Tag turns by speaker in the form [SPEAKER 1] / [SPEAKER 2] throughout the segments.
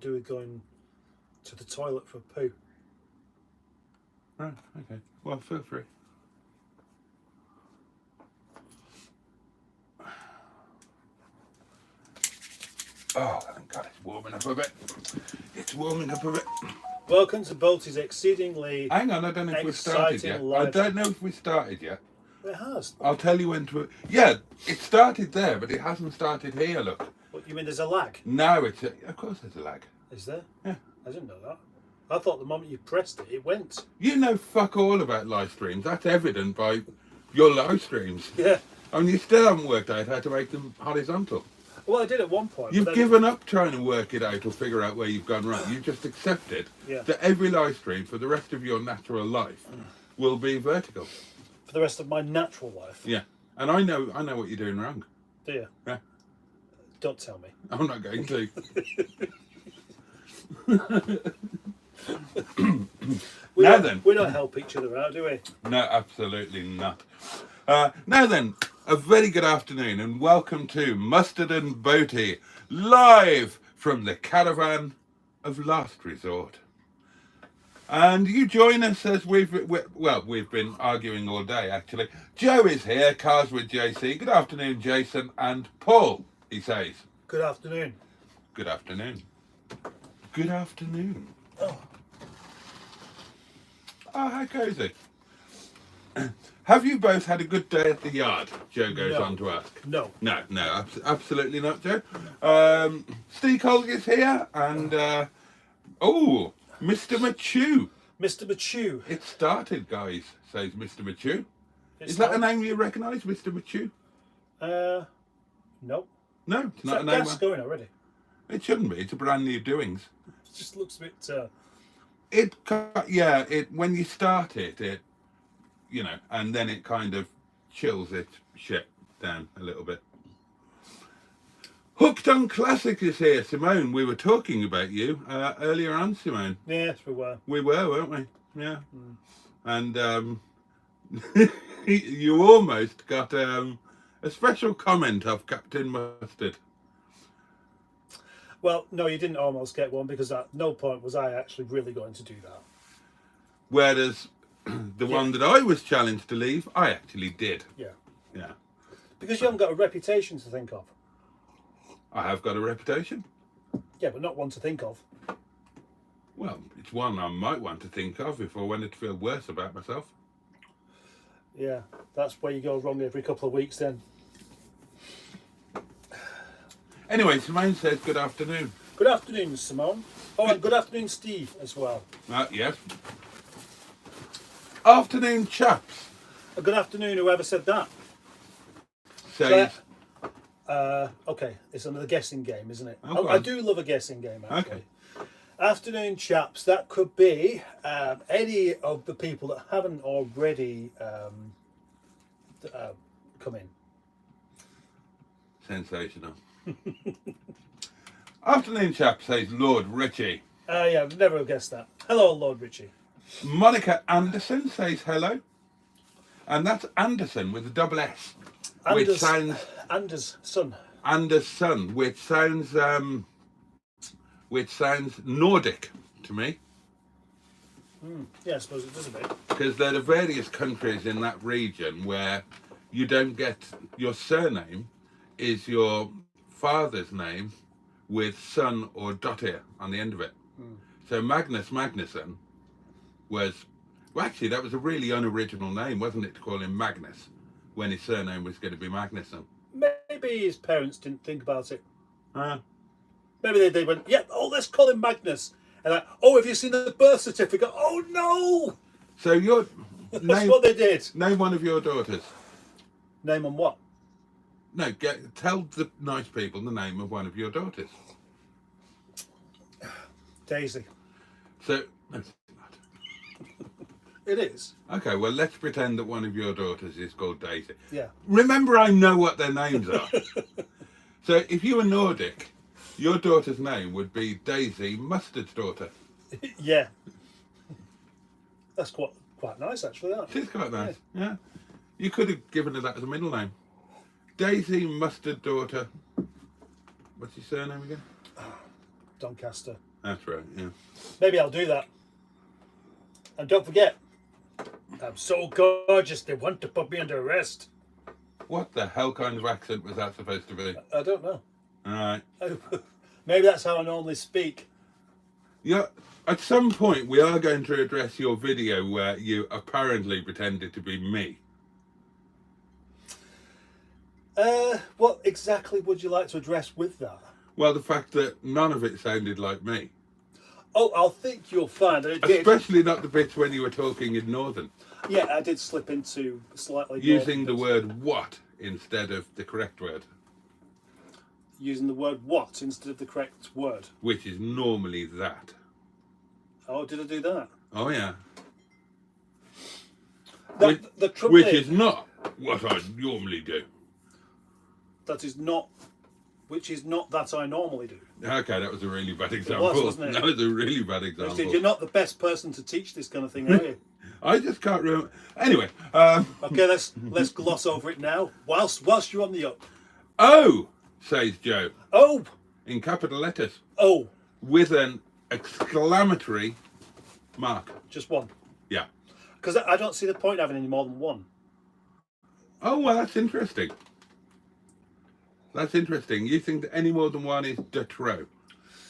[SPEAKER 1] do with going to the toilet for poo.
[SPEAKER 2] Right, okay. Well, feel free. Oh, thank God, it's warming up a bit. It's warming up a bit.
[SPEAKER 1] Welcome to Boaty's exceedingly
[SPEAKER 2] Hang on, I don't know if we've started
[SPEAKER 1] exciting
[SPEAKER 2] yet. I
[SPEAKER 1] live.
[SPEAKER 2] don't know if we started yet.
[SPEAKER 1] It has.
[SPEAKER 2] I'll tell you when to... Yeah, it started there, but it hasn't started here, look.
[SPEAKER 1] What, you mean there's a lag?
[SPEAKER 2] No, it's... Of course there's a lag.
[SPEAKER 1] Is there?
[SPEAKER 2] Yeah.
[SPEAKER 1] I didn't know that. I thought the moment you pressed it, it went.
[SPEAKER 2] You know fuck all about live streams. That's evident by your live streams.
[SPEAKER 1] Yeah.
[SPEAKER 2] And you still haven't worked out how to make them horizontal.
[SPEAKER 1] Well, I did at one point.
[SPEAKER 2] You've
[SPEAKER 1] but then-
[SPEAKER 2] given up trying to work it out or figure out where you've gone wrong. You've just accepted that every live stream for the rest of your natural life will be vertical.
[SPEAKER 1] For the rest of my natural life.
[SPEAKER 2] Yeah. And I know what you're doing wrong.
[SPEAKER 1] Do you?
[SPEAKER 2] Yeah.
[SPEAKER 1] Don't tell me.
[SPEAKER 2] I'm not going to.
[SPEAKER 1] We
[SPEAKER 2] Now
[SPEAKER 1] don't,
[SPEAKER 2] then.
[SPEAKER 1] we don't help each other out, do we?
[SPEAKER 2] No, absolutely not. Now then, a very good afternoon and welcome to Mustard and Boaty, live from the caravan of Last Resort. And you join us as we've been arguing all day actually. Joe is here, Cars with JC. Good afternoon, Jason and Paul, he says.
[SPEAKER 1] Good afternoon.
[SPEAKER 2] Good afternoon. Good afternoon. Oh, how cozy. Have you both had a good day at the yard? Joe goes on to ask.
[SPEAKER 1] No.
[SPEAKER 2] No, absolutely not, Joe. Steve Colg is here, and Mr. Machu.
[SPEAKER 1] Mr. Machu.
[SPEAKER 2] It started, guys, says Mr. Machu. Is
[SPEAKER 1] That
[SPEAKER 2] a name you recognise, Mr. Machu?
[SPEAKER 1] No.
[SPEAKER 2] No, it's not a
[SPEAKER 1] That
[SPEAKER 2] name.
[SPEAKER 1] gas going already.
[SPEAKER 2] It shouldn't be. It's a brand new doings.
[SPEAKER 1] It just looks a bit.
[SPEAKER 2] When you start it, you know, and then it kind of chills it shit down a little bit. Hooked on Classic is here, Simone. We were talking about you earlier on, Simone.
[SPEAKER 1] Yes, we were.
[SPEAKER 2] We were, weren't we? Yeah. And you almost got a special comment off Captain Mustard.
[SPEAKER 1] Well, no, you didn't almost get one because at no point was I actually really going to do that.
[SPEAKER 2] Whereas the one that I was challenged to leave, I actually did.
[SPEAKER 1] Yeah.
[SPEAKER 2] Yeah.
[SPEAKER 1] Because you haven't got a reputation to think of.
[SPEAKER 2] I have got a reputation.
[SPEAKER 1] Yeah, but not one to think of.
[SPEAKER 2] Well, it's one I might want to think of if I wanted to feel worse about myself.
[SPEAKER 1] Yeah, that's where you go wrong every couple of weeks then.
[SPEAKER 2] Anyway, Simone says good afternoon.
[SPEAKER 1] Good afternoon, Simone. Oh, and good afternoon, Steve, as well.
[SPEAKER 2] Yes. Afternoon, chaps.
[SPEAKER 1] Good afternoon, whoever said that.
[SPEAKER 2] Says...
[SPEAKER 1] Okay, it's another guessing game, isn't it?
[SPEAKER 2] Oh,
[SPEAKER 1] I do love a guessing game, actually.
[SPEAKER 2] Okay.
[SPEAKER 1] Afternoon, chaps. That could be any of the people that haven't already come in.
[SPEAKER 2] Sensational. Afternoon, chap, says Lord Richie.
[SPEAKER 1] Yeah, I've never guessed that. Hello, Lord Richie.
[SPEAKER 2] Monica Anderson says hello. And that's Anderson with a double S. Which sounds...
[SPEAKER 1] Anders' son.
[SPEAKER 2] Anders' son, which sounds Nordic to me.
[SPEAKER 1] Yeah, I suppose it does a bit.
[SPEAKER 2] Because there are various countries in that region where you don't get... Your surname is your father's name with son or dottir on the end of it. So Magnus Magnusson was... Well, actually, that was a really unoriginal name, wasn't it, to call him Magnus, when his surname was going to be Magnusson.
[SPEAKER 1] Maybe his parents didn't think about it. Maybe they went, yeah, let's call him Magnus. And like, have you seen the birth certificate? Oh, no!
[SPEAKER 2] So your...
[SPEAKER 1] That's what they did.
[SPEAKER 2] Name one of your daughters.
[SPEAKER 1] Name on what?
[SPEAKER 2] No, tell the nice people the name of one of your daughters.
[SPEAKER 1] Daisy.
[SPEAKER 2] So...
[SPEAKER 1] It is.
[SPEAKER 2] Okay, well, let's pretend that one of your daughters is called Daisy.
[SPEAKER 1] Yeah.
[SPEAKER 2] Remember, I know what their names are. So if you were Nordic, your daughter's name would be Daisy Mustard's daughter.
[SPEAKER 1] Yeah. That's quite nice, actually. That.
[SPEAKER 2] It is quite nice, yeah. You could have given her that as a middle name. Daisy Mustard daughter. What's your surname again?
[SPEAKER 1] Doncaster.
[SPEAKER 2] That's right, yeah.
[SPEAKER 1] Maybe I'll do that. And don't forget, I'm so gorgeous they want to put me under arrest.
[SPEAKER 2] What the hell kind of accent was that supposed to be?
[SPEAKER 1] I don't know.
[SPEAKER 2] Alright.
[SPEAKER 1] Maybe that's how I normally speak.
[SPEAKER 2] Yeah, at some point we are going to address your video where you apparently pretended to be me.
[SPEAKER 1] What exactly would you like to address with that?
[SPEAKER 2] Well, the fact that none of it sounded like me.
[SPEAKER 1] Oh, I think you'll find that it did.
[SPEAKER 2] Especially not the bits when you were talking in Northern.
[SPEAKER 1] Yeah, I did slip into slightly...
[SPEAKER 2] Using the word what instead of the correct word.
[SPEAKER 1] Using the word what instead of the correct word.
[SPEAKER 2] Which is normally that.
[SPEAKER 1] Oh, did I do that?
[SPEAKER 2] Oh, yeah.
[SPEAKER 1] The trouble
[SPEAKER 2] which is not what I normally do.
[SPEAKER 1] That is not... Which is not that I normally do.
[SPEAKER 2] Okay, that was a really bad example.
[SPEAKER 1] It was, wasn't it?
[SPEAKER 2] That was a really bad example.
[SPEAKER 1] You're not the best person to teach this kind of thing, are you?
[SPEAKER 2] I just can't remember. Anyway.
[SPEAKER 1] Okay, let's gloss over it now. Whilst you're on the up.
[SPEAKER 2] Oh, says Joe.
[SPEAKER 1] Oh.
[SPEAKER 2] In capital letters.
[SPEAKER 1] Oh.
[SPEAKER 2] With an exclamatory mark.
[SPEAKER 1] Just one.
[SPEAKER 2] Yeah.
[SPEAKER 1] Because I don't see the point of having any more than one.
[SPEAKER 2] Oh, well, that's interesting. That's interesting. You think that any more than one is de trop?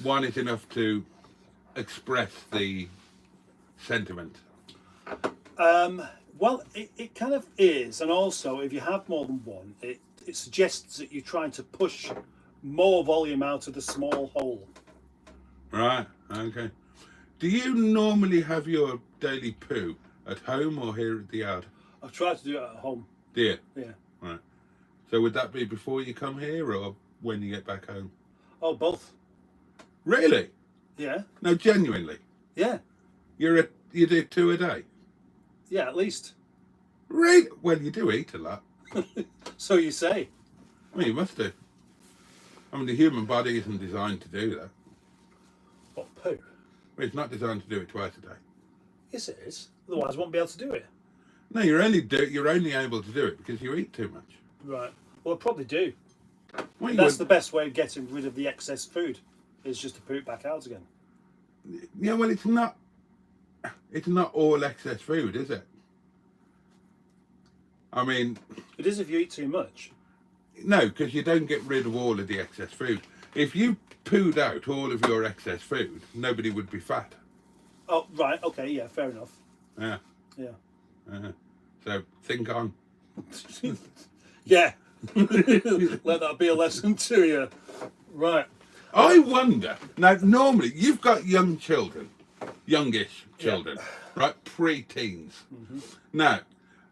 [SPEAKER 2] One is enough to express the sentiment?
[SPEAKER 1] Well, it kind of is. And also, if you have more than one, it suggests that you're trying to push more volume out of the small hole.
[SPEAKER 2] Right, okay. Do you normally have your daily poo at home or here at the yard?
[SPEAKER 1] I've tried to do it at home.
[SPEAKER 2] Do you?
[SPEAKER 1] Yeah.
[SPEAKER 2] Right. So would that be before you come here or when you get back home?
[SPEAKER 1] Oh, both.
[SPEAKER 2] Really?
[SPEAKER 1] Yeah.
[SPEAKER 2] No, genuinely?
[SPEAKER 1] Yeah.
[SPEAKER 2] You do 2 a day?
[SPEAKER 1] Yeah, at least.
[SPEAKER 2] Really? Well, you do eat a lot.
[SPEAKER 1] So you say.
[SPEAKER 2] Well, you must do. I mean, the human body isn't designed to do that.
[SPEAKER 1] What, poo?
[SPEAKER 2] Well, it's not designed to do it twice a day.
[SPEAKER 1] Yes, it is. Otherwise, I won't be able to do it.
[SPEAKER 2] No, you're only able to do it because you eat too much.
[SPEAKER 1] Right. Well, I probably do.
[SPEAKER 2] Well,
[SPEAKER 1] That's the best way of getting rid of the excess food, is just to poo it back out again.
[SPEAKER 2] Yeah, well, it's not all excess food, is it? I mean...
[SPEAKER 1] It is if you eat too much.
[SPEAKER 2] No, because you don't get rid of all of the excess food. If you pooed out all of your excess food, nobody would be fat.
[SPEAKER 1] Oh, right. Okay, yeah, fair enough.
[SPEAKER 2] Yeah.
[SPEAKER 1] Yeah.
[SPEAKER 2] So, think on.
[SPEAKER 1] Yeah. Let that be a lesson to you. Right.
[SPEAKER 2] I wonder, now normally you've got young children, youngish children, right, pre-teens. Mm-hmm. Now,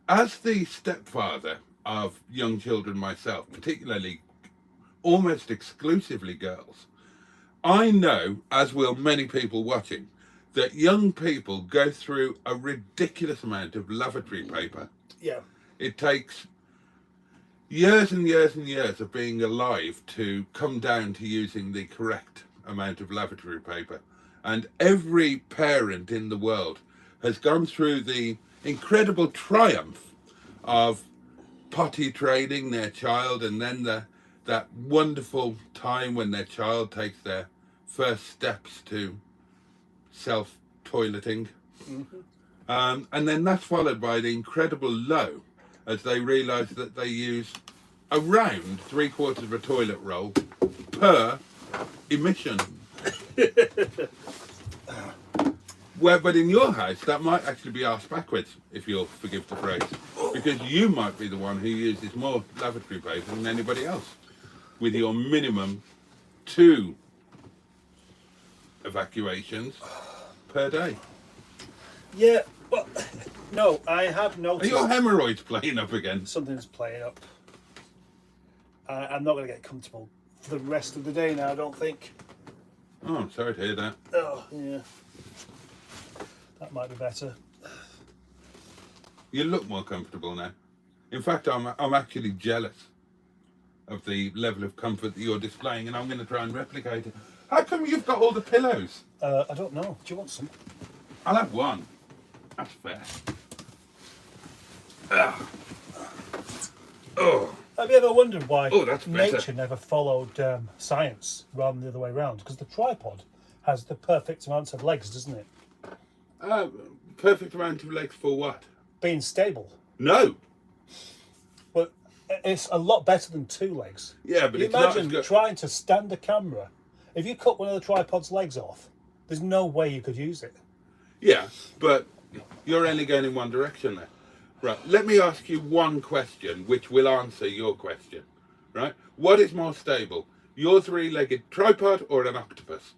[SPEAKER 2] as the stepfather of young children myself, particularly almost exclusively girls, I know, as will many people watching, that young people go through a ridiculous amount of lavatory paper.
[SPEAKER 1] Yeah.
[SPEAKER 2] It takes years and years and years of being alive to come down to using the correct amount of lavatory paper. And every parent in the world has gone through the incredible triumph of potty training their child, and then that wonderful time when their child takes their first steps to self-toileting. Mm-hmm. And then that's followed by the incredible low as they realise that they use around 3/4 of a toilet roll per emission. But in your house, that might actually be arse backwards, if you'll forgive the phrase, because you might be the one who uses more lavatory paper than anybody else, with your minimum 2 evacuations per day.
[SPEAKER 1] Yeah, well, no, I have
[SPEAKER 2] Are
[SPEAKER 1] noticed...
[SPEAKER 2] your hemorrhoids playing up again?
[SPEAKER 1] Something's playing up. I'm not going to get comfortable for the rest of the day now, I don't think.
[SPEAKER 2] Oh, I'm sorry to hear that.
[SPEAKER 1] Oh, yeah. That might be better.
[SPEAKER 2] You look more comfortable now. In fact, I'm actually jealous of the level of comfort that you're displaying, and I'm going to try and replicate it. How come you've got all the pillows?
[SPEAKER 1] I don't know. Do you want some?
[SPEAKER 2] I'll have one. That's fair. Ugh. Oh.
[SPEAKER 1] Have you ever wondered why
[SPEAKER 2] that's better.
[SPEAKER 1] nature never followed science rather than the other way around? Because the tripod has the perfect amount of legs, doesn't it?
[SPEAKER 2] Perfect amount of legs for what?
[SPEAKER 1] Being stable.
[SPEAKER 2] No.
[SPEAKER 1] But it's a lot better than 2 legs.
[SPEAKER 2] Yeah, but
[SPEAKER 1] You
[SPEAKER 2] it's not as
[SPEAKER 1] imagine
[SPEAKER 2] good.
[SPEAKER 1] trying to stand a camera. If you cut one of the tripod's legs off, there's no way you could use it.
[SPEAKER 2] Yeah, but you're only going in one direction there. Right, let me ask you one question which will answer your question. Right? What is more stable? Your 3-legged tripod or an octopus?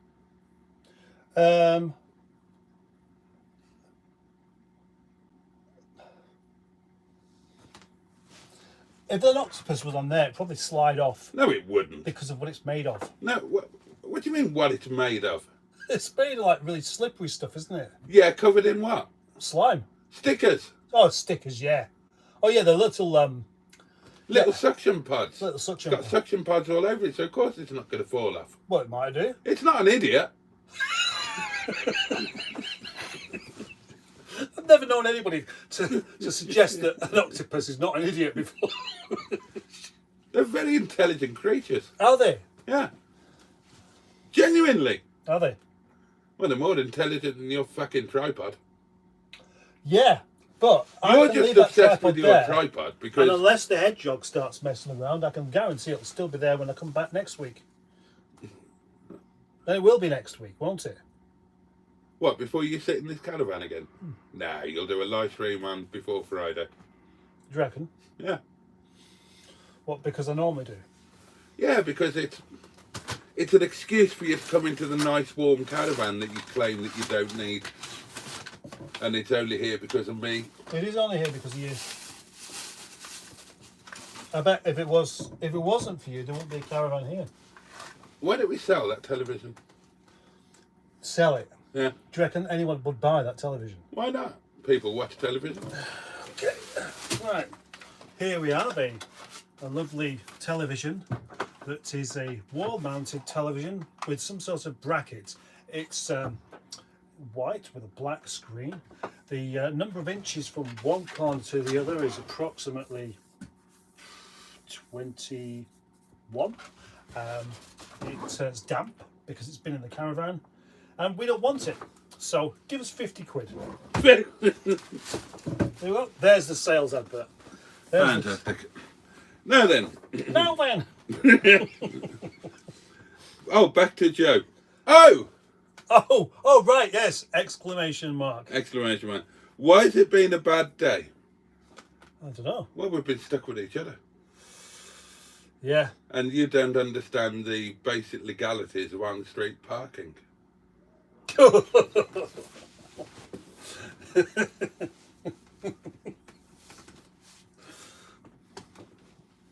[SPEAKER 1] If an octopus was on there, it'd probably slide off
[SPEAKER 2] No, it wouldn't.
[SPEAKER 1] because of what it's made of.
[SPEAKER 2] No, what do you mean what it's made of?
[SPEAKER 1] It's made of like really slippery stuff, isn't it?
[SPEAKER 2] Yeah, covered in what?
[SPEAKER 1] Slime.
[SPEAKER 2] Stickers.
[SPEAKER 1] Oh, stickers, yeah. Oh, yeah, the little
[SPEAKER 2] Little suction pods.
[SPEAKER 1] little suction.
[SPEAKER 2] It's got suction pods all over it, so of course it's not going to fall off.
[SPEAKER 1] Well, it might do.
[SPEAKER 2] It's not an idiot.
[SPEAKER 1] I've never known anybody to suggest that an octopus is not an idiot before.
[SPEAKER 2] They're very intelligent creatures.
[SPEAKER 1] Are they?
[SPEAKER 2] Yeah. Genuinely.
[SPEAKER 1] Are they?
[SPEAKER 2] Well, they're more intelligent than your fucking tripod.
[SPEAKER 1] Yeah, but
[SPEAKER 2] You're just obsessed with your
[SPEAKER 1] there,
[SPEAKER 2] tripod because...
[SPEAKER 1] and unless the hedgehog starts messing around, I can guarantee it'll still be there when I come back next week. Then it will be next week, won't it?
[SPEAKER 2] What, before you sit in this caravan again? Nah, you'll do a live stream on before Friday.
[SPEAKER 1] Do you reckon?
[SPEAKER 2] Yeah.
[SPEAKER 1] What, because I normally do?
[SPEAKER 2] Yeah, because it's an excuse for you to come into the nice warm caravan that you claim that you don't need. And it's only here because of me.
[SPEAKER 1] It is only here because of you. I bet if it wasn't for you, there wouldn't be a caravan here.
[SPEAKER 2] Why don't we sell that television?
[SPEAKER 1] Sell it.
[SPEAKER 2] Yeah.
[SPEAKER 1] Do you reckon anyone would buy that television?
[SPEAKER 2] Why not? People watch television.
[SPEAKER 1] Okay. Right. Here we are, then. A lovely television that is a wall-mounted television with some sort of bracket. It's white with a black screen. The number of inches from one corner to the other is approximately 21. It's damp because it's been in the caravan, and we don't want it. So give us 50 quid. There we go. There's the sales advert. There's
[SPEAKER 2] Fantastic. Now then.
[SPEAKER 1] Now then.
[SPEAKER 2] Oh, back to Joe. Oh!
[SPEAKER 1] Oh, right, yes. Exclamation mark.
[SPEAKER 2] Exclamation mark. Why has it been a bad day?
[SPEAKER 1] I don't know.
[SPEAKER 2] Well, we've been stuck with each other.
[SPEAKER 1] Yeah.
[SPEAKER 2] And you don't understand the basic legalities of on-street parking.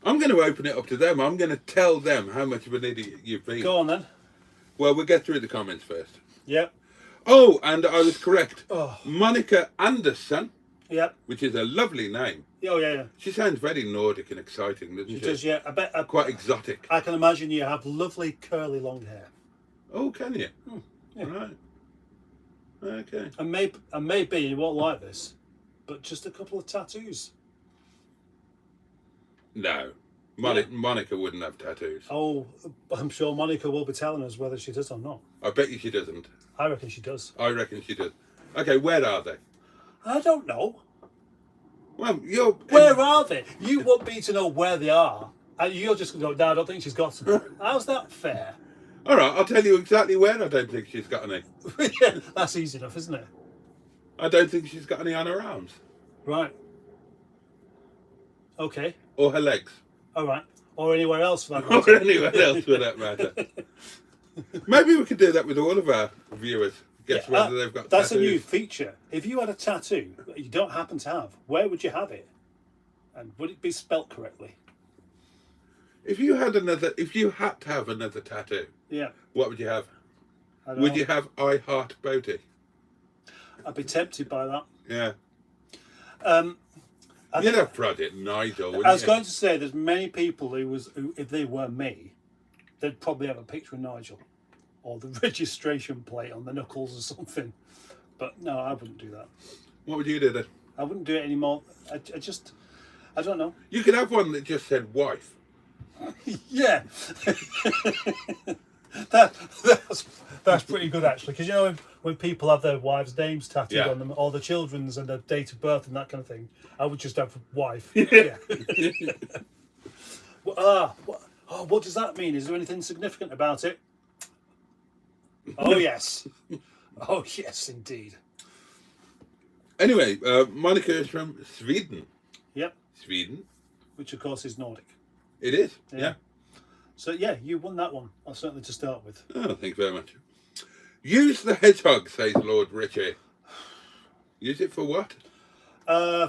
[SPEAKER 2] I'm going to open it up to them. I'm going to tell them how much of an idiot you've been.
[SPEAKER 1] Go on then.
[SPEAKER 2] Well, we'll get through the comments first.
[SPEAKER 1] Yep.
[SPEAKER 2] Oh, and I was correct.
[SPEAKER 1] Oh.
[SPEAKER 2] Monica Anderson,
[SPEAKER 1] Yep.
[SPEAKER 2] which is a lovely name.
[SPEAKER 1] Oh, yeah.
[SPEAKER 2] She sounds very Nordic and exciting, doesn't she?
[SPEAKER 1] She does, yeah. I bet.
[SPEAKER 2] Quite exotic.
[SPEAKER 1] I can imagine you have lovely curly long hair.
[SPEAKER 2] Oh, can you?
[SPEAKER 1] Yeah.
[SPEAKER 2] Right. Okay.
[SPEAKER 1] And maybe you won't like this, but just a couple of tattoos.
[SPEAKER 2] No. Monica wouldn't have tattoos.
[SPEAKER 1] Oh, I'm sure Monica will be telling us whether she does or not.
[SPEAKER 2] I bet you she doesn't.
[SPEAKER 1] I reckon she does.
[SPEAKER 2] I reckon she does. Okay, where are they?
[SPEAKER 1] I don't know.
[SPEAKER 2] Well,
[SPEAKER 1] Where are they? You want me to know where they are, and you're just going to go, no, I don't think she's got them. How's that fair?
[SPEAKER 2] All right, I'll tell you exactly where I don't think she's got any.
[SPEAKER 1] Yeah, that's easy enough, isn't it?
[SPEAKER 2] I don't think she's got any on her arms.
[SPEAKER 1] Right. Okay.
[SPEAKER 2] Or her legs.
[SPEAKER 1] All right. Or anywhere else for that matter.
[SPEAKER 2] Or anywhere else for that matter. Maybe we could do that with all of our viewers. Guess whether they've got
[SPEAKER 1] that's
[SPEAKER 2] tattoos.
[SPEAKER 1] a new feature. If you had a tattoo that you don't happen to have, where would you have it? And would it be spelt correctly?
[SPEAKER 2] If you had to have another tattoo,
[SPEAKER 1] Yeah.
[SPEAKER 2] what would you have?
[SPEAKER 1] I don't
[SPEAKER 2] Would
[SPEAKER 1] know.
[SPEAKER 2] you have I Heart Boaty?
[SPEAKER 1] I'd be tempted by that.
[SPEAKER 2] Yeah.
[SPEAKER 1] I
[SPEAKER 2] You'd
[SPEAKER 1] think-
[SPEAKER 2] have Project Nigel, wouldn't
[SPEAKER 1] I was
[SPEAKER 2] you?
[SPEAKER 1] going to say there's many people who, if they were me, they'd probably have a picture of Nigel or the registration plate on the knuckles or something. But no, I wouldn't do that.
[SPEAKER 2] What would you do then?
[SPEAKER 1] I wouldn't do it anymore. I don't know.
[SPEAKER 2] You could have one that just said wife.
[SPEAKER 1] Yeah. That's pretty good actually, because you know when people have their wives' names tattooed
[SPEAKER 2] Yeah.
[SPEAKER 1] on them, or the children's and their date of birth and that kind of thing, I would just have wife. Yeah. What does that mean? Is there anything significant about it? Oh yes, oh yes, indeed.
[SPEAKER 2] Anyway, Monica is from Sweden.
[SPEAKER 1] Yep.
[SPEAKER 2] Sweden.
[SPEAKER 1] Which of course is Nordic.
[SPEAKER 2] It is.
[SPEAKER 1] Yeah.
[SPEAKER 2] Yeah.
[SPEAKER 1] So yeah, you won that one. Certainly to start with.
[SPEAKER 2] Oh, thank you very much. Use the hedgehog, says Lord Richie. Use it for what?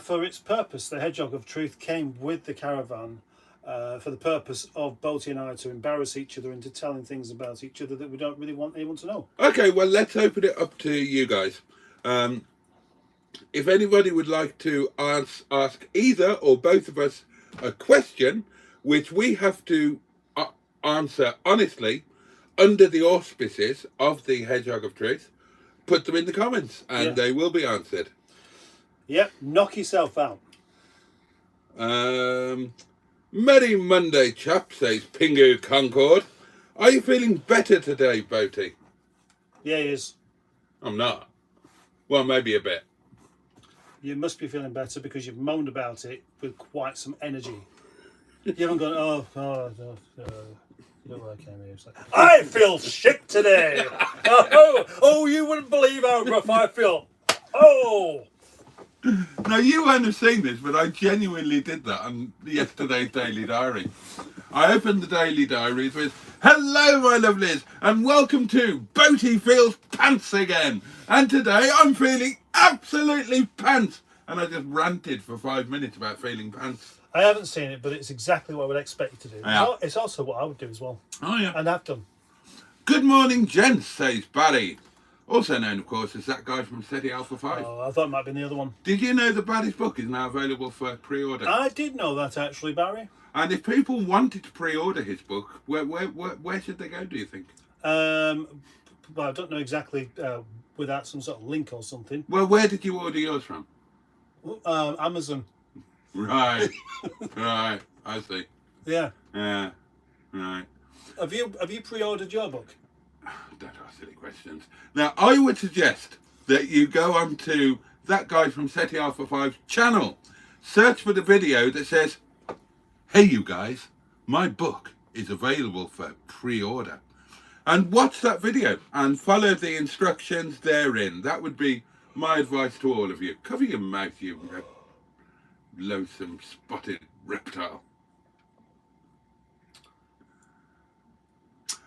[SPEAKER 1] For its purpose, the Hedgehog of Truth came with the caravan for the purpose of Boaty and I to embarrass each other into telling things about each other that we don't really want anyone to know.
[SPEAKER 2] Okay, well, let's open it up to you guys. If anybody would like to ask either or both of us a question, which we have to answer honestly under the auspices of the Hedgehog of Truth, put them in the comments and they will be answered.
[SPEAKER 1] Yep, knock yourself out.
[SPEAKER 2] Merry Monday, chap, says Pingu Concord. Are you feeling better today, Boaty?
[SPEAKER 1] Yeah, he is.
[SPEAKER 2] I'm not. Well, maybe a bit.
[SPEAKER 1] You must be feeling better because you've moaned about it with quite some energy. You haven't gone, I came here. It's like, I feel shit today. Oh, you wouldn't believe how rough I feel. Oh.
[SPEAKER 2] Now, you won't have seen this, but I genuinely did that on yesterday's Daily Diary. I opened the Daily Diaries with, hello, my lovelies, and welcome to Boaty Feels Pants again. And today I'm feeling absolutely pants. And I just ranted for 5 minutes about feeling pants.
[SPEAKER 1] I haven't seen it, but it's exactly what I would expect you to do.
[SPEAKER 2] Yeah.
[SPEAKER 1] It's also what I would do as well.
[SPEAKER 2] Oh, yeah.
[SPEAKER 1] And I've done.
[SPEAKER 2] Good morning, gents, says Barry. Also known, of course, as that guy from SETI Alpha 5.
[SPEAKER 1] Oh, I thought it might have been the other one.
[SPEAKER 2] Did you know that Barry's book is now available for pre-order?
[SPEAKER 1] I did know that, actually, Barry.
[SPEAKER 2] And if people wanted to pre-order his book, where should they go, do you think?
[SPEAKER 1] Well, I don't know exactly without some sort of link or something.
[SPEAKER 2] Well, where did you order yours from?
[SPEAKER 1] Amazon.
[SPEAKER 2] Right. Right. I see.
[SPEAKER 1] Yeah.
[SPEAKER 2] Yeah. Right.
[SPEAKER 1] Have you pre-ordered your book?
[SPEAKER 2] Don't ask silly questions. Now, I would suggest that you go onto that guy from SETI Alpha 5's channel, search for the video that says, hey, you guys, my book is available for pre-order. And watch that video and follow the instructions therein. That would be my advice to all of you. Cover your mouth, you loathsome spotted reptile.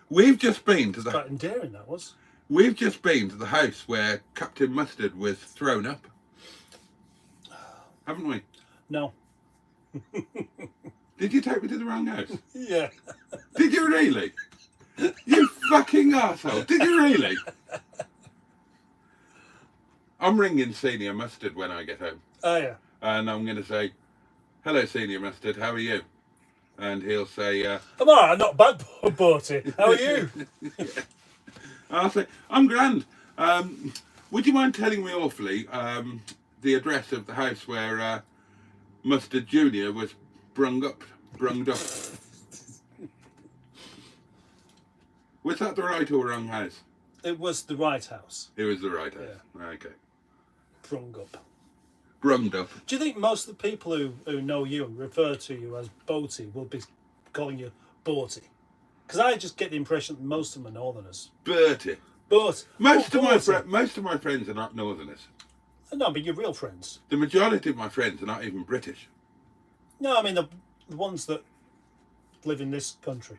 [SPEAKER 2] We've just been to
[SPEAKER 1] Quite endearing, that was.
[SPEAKER 2] We've just been to the house where Captain Mustard was thrown up. Haven't we?
[SPEAKER 1] No.
[SPEAKER 2] Did you take me to the wrong house?
[SPEAKER 1] Yeah.
[SPEAKER 2] Did you really? You fucking arsehole. Did you really? I'm ringing Senior Mustard when I get home.
[SPEAKER 1] Oh, yeah.
[SPEAKER 2] And I'm going to say, hello, Senior Mustard, how are you? And he'll say,
[SPEAKER 1] I'm all right, not bad, Boaty. How are you?
[SPEAKER 2] Yeah. I'll say, I'm grand. Would you mind telling me awfully the address of the house where Mustard Jr. was brung up? Was that the right or wrong house?
[SPEAKER 1] It was the right house.
[SPEAKER 2] It was the right house.
[SPEAKER 1] Yeah.
[SPEAKER 2] Okay.
[SPEAKER 1] Brung up.
[SPEAKER 2] Brunged up.
[SPEAKER 1] Do you think most of the people who know you and refer to you as Boaty will be calling you Boaty? Because I just get the impression that most of them are Northerners.
[SPEAKER 2] Bertie.
[SPEAKER 1] But
[SPEAKER 2] Most of my friends are not Northerners.
[SPEAKER 1] No, but your real friends.
[SPEAKER 2] The majority of my friends are not even British.
[SPEAKER 1] No, I mean the ones that live in this country.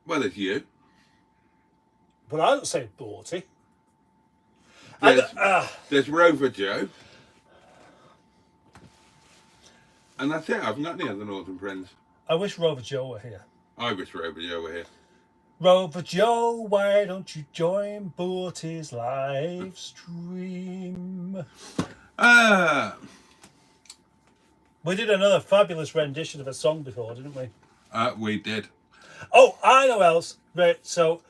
[SPEAKER 2] Well, it's you.
[SPEAKER 1] But I don't say Boaty.
[SPEAKER 2] There's Rover Joe. And that's it. I haven't got any other Northern friends.
[SPEAKER 1] I wish Rover Joe were here.
[SPEAKER 2] I wish Rover Joe were here.
[SPEAKER 1] Rover Joe, why don't you join Boaty's live stream? We did another fabulous rendition of a song before, didn't we?
[SPEAKER 2] We did.
[SPEAKER 1] Oh, I know else. Right, so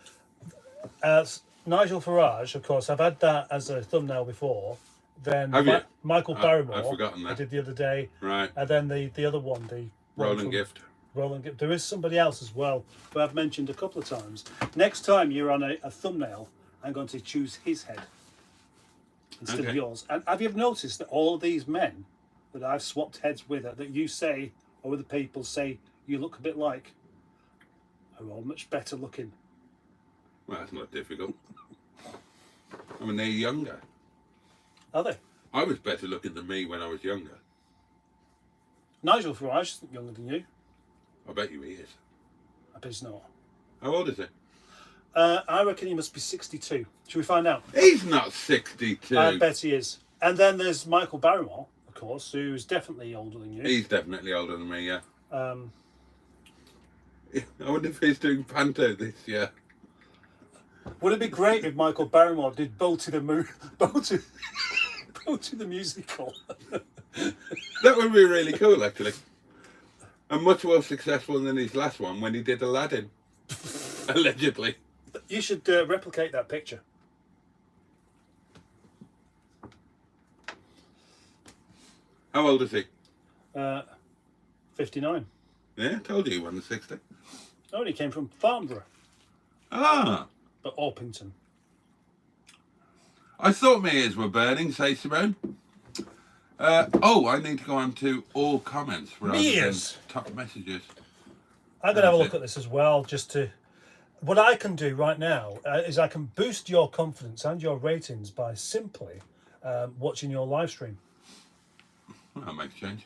[SPEAKER 1] Nigel Farage, of course, I've had that as a thumbnail before. Then
[SPEAKER 2] Have you?
[SPEAKER 1] Michael Barrymore,
[SPEAKER 2] I've forgotten that.
[SPEAKER 1] I did the other day.
[SPEAKER 2] Right.
[SPEAKER 1] And then the other one, the
[SPEAKER 2] Rolling Gift.
[SPEAKER 1] roll and get. There is somebody else as well who I've mentioned a couple of times. Next time you're on a thumbnail, I'm going to choose his head instead of yours. And have you ever noticed that all of these men that I've swapped heads with, that you say, or other people say you look a bit like, are all much better looking?
[SPEAKER 2] Well, that's not difficult. I mean, they're younger.
[SPEAKER 1] Are they?
[SPEAKER 2] I was better looking than me when I was younger.
[SPEAKER 1] Nigel Farage is younger than you.
[SPEAKER 2] I bet you he is.
[SPEAKER 1] I bet he's not.
[SPEAKER 2] How old is he?
[SPEAKER 1] I reckon he must be 62. Should we find out?
[SPEAKER 2] He's not 62.
[SPEAKER 1] I bet he is. And then there's Michael Barrymore, of course, who's definitely older than you.
[SPEAKER 2] He's definitely older than me, yeah.
[SPEAKER 1] I
[SPEAKER 2] wonder if he's doing Panto this year.
[SPEAKER 1] Would it be great if Michael Barrymore did Boaty the musical?
[SPEAKER 2] That would be really cool, actually. And much more successful than his last one when he did Aladdin. Allegedly.
[SPEAKER 1] You should replicate that picture.
[SPEAKER 2] How old is he?
[SPEAKER 1] 59.
[SPEAKER 2] Yeah, told you he won the 60.
[SPEAKER 1] Oh, he came from Farnborough,
[SPEAKER 2] Ah.
[SPEAKER 1] but Orpington.
[SPEAKER 2] I thought my ears were burning, say Simone. I need to go on to all comments rather than top messages.
[SPEAKER 1] I'm going to have a look at this as well, just to... What I can do right now is I can boost your confidence and your ratings by simply watching your live stream.
[SPEAKER 2] Well, that makes sense.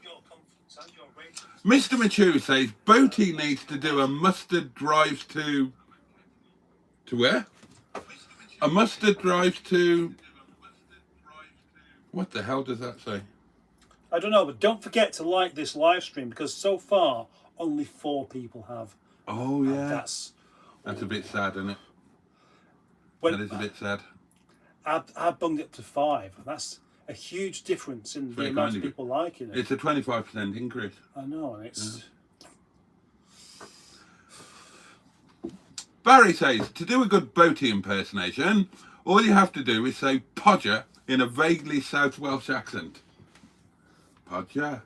[SPEAKER 2] Mr. Machu says Boaty needs to do a mustard drive to... To where? A mustard drive to... What the hell does that say?
[SPEAKER 1] I don't know, but don't forget to like this live stream, because so far only 4 people have.
[SPEAKER 2] Oh, yeah.
[SPEAKER 1] And that's
[SPEAKER 2] a bit sad, isn't it?
[SPEAKER 1] When,
[SPEAKER 2] that is a bit sad.
[SPEAKER 1] I've bunged it up to 5. That's a huge difference in the amount of people liking it.
[SPEAKER 2] It's a 25% increase.
[SPEAKER 1] I know, and it's...
[SPEAKER 2] Yeah. Barry says, to do a good Boaty impersonation, all you have to do is say Podger in a vaguely South Welsh accent. Podger.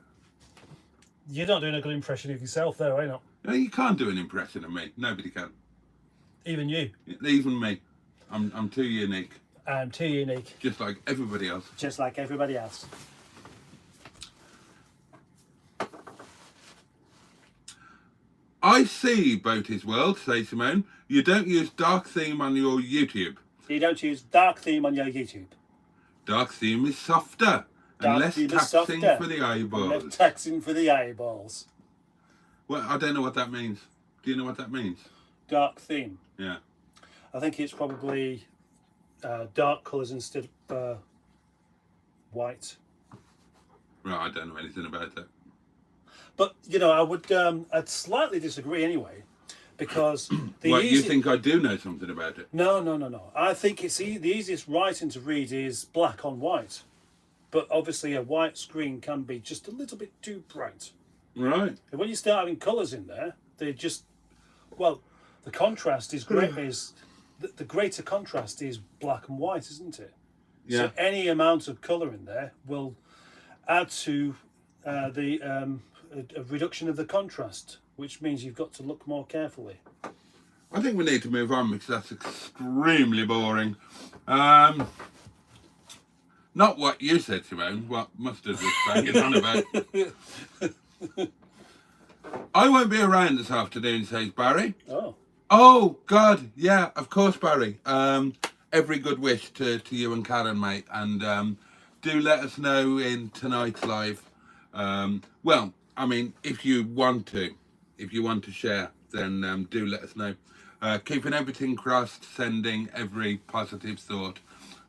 [SPEAKER 1] You're not doing a good impression of yourself there, are you not?
[SPEAKER 2] No, you can't do an impression of me. Nobody can.
[SPEAKER 1] Even you.
[SPEAKER 2] Even me. I'm too unique.
[SPEAKER 1] I'm too unique.
[SPEAKER 2] Just like everybody else.
[SPEAKER 1] Just like everybody else.
[SPEAKER 2] I see, Boaty's World, says Simone. You don't use dark theme on your YouTube.
[SPEAKER 1] You don't use dark theme on your YouTube.
[SPEAKER 2] Dark theme is softer. And less taxing for the eyeballs.
[SPEAKER 1] Less taxing for the eyeballs.
[SPEAKER 2] Well, I don't know what that means. Do you know what that means?
[SPEAKER 1] Dark theme.
[SPEAKER 2] Yeah.
[SPEAKER 1] I think it's probably dark colours instead of white.
[SPEAKER 2] Right, I don't know anything about that.
[SPEAKER 1] But, you know, I'd slightly disagree anyway, because
[SPEAKER 2] you think I do know something about it?
[SPEAKER 1] No. I think it's the easiest writing to read is black on white. But obviously a white screen can be just a little bit too bright.
[SPEAKER 2] Right.
[SPEAKER 1] And when you start having colours in there, they just... Well, the contrast is great. The greater contrast is black and white, isn't it?
[SPEAKER 2] Yeah.
[SPEAKER 1] So any amount of colour in there will add to a reduction of the contrast, which means you've got to look more carefully.
[SPEAKER 2] I think we need to move on because that's extremely boring. Not what you said, Simone, what Mustard was banging on about. I won't be around this afternoon, says Barry.
[SPEAKER 1] Oh.
[SPEAKER 2] Oh, God, yeah, of course, Barry. Every good wish to you and Karen, mate. And do let us know in tonight's live. Well, I mean, if you want to share, then do let us know. Keeping everything crossed, sending every positive thought.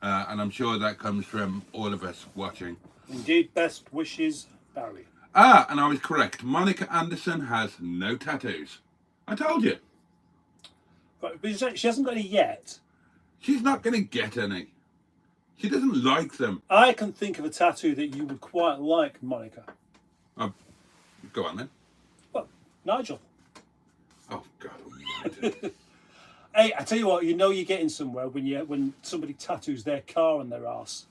[SPEAKER 2] And I'm sure that comes from all of us watching. Indeed,
[SPEAKER 1] best wishes, Barry.
[SPEAKER 2] Ah, and I was correct. Monica Anderson has no tattoos. I told you.
[SPEAKER 1] But she hasn't got any yet.
[SPEAKER 2] She's not going to get any. She doesn't like them.
[SPEAKER 1] I can think of a tattoo that you would quite like, Monica.
[SPEAKER 2] Oh, go on then.
[SPEAKER 1] Well, Nigel.
[SPEAKER 2] Oh, God almighty.
[SPEAKER 1] Hey, I tell you what, you know you're getting somewhere when somebody tattoos their car on their arse.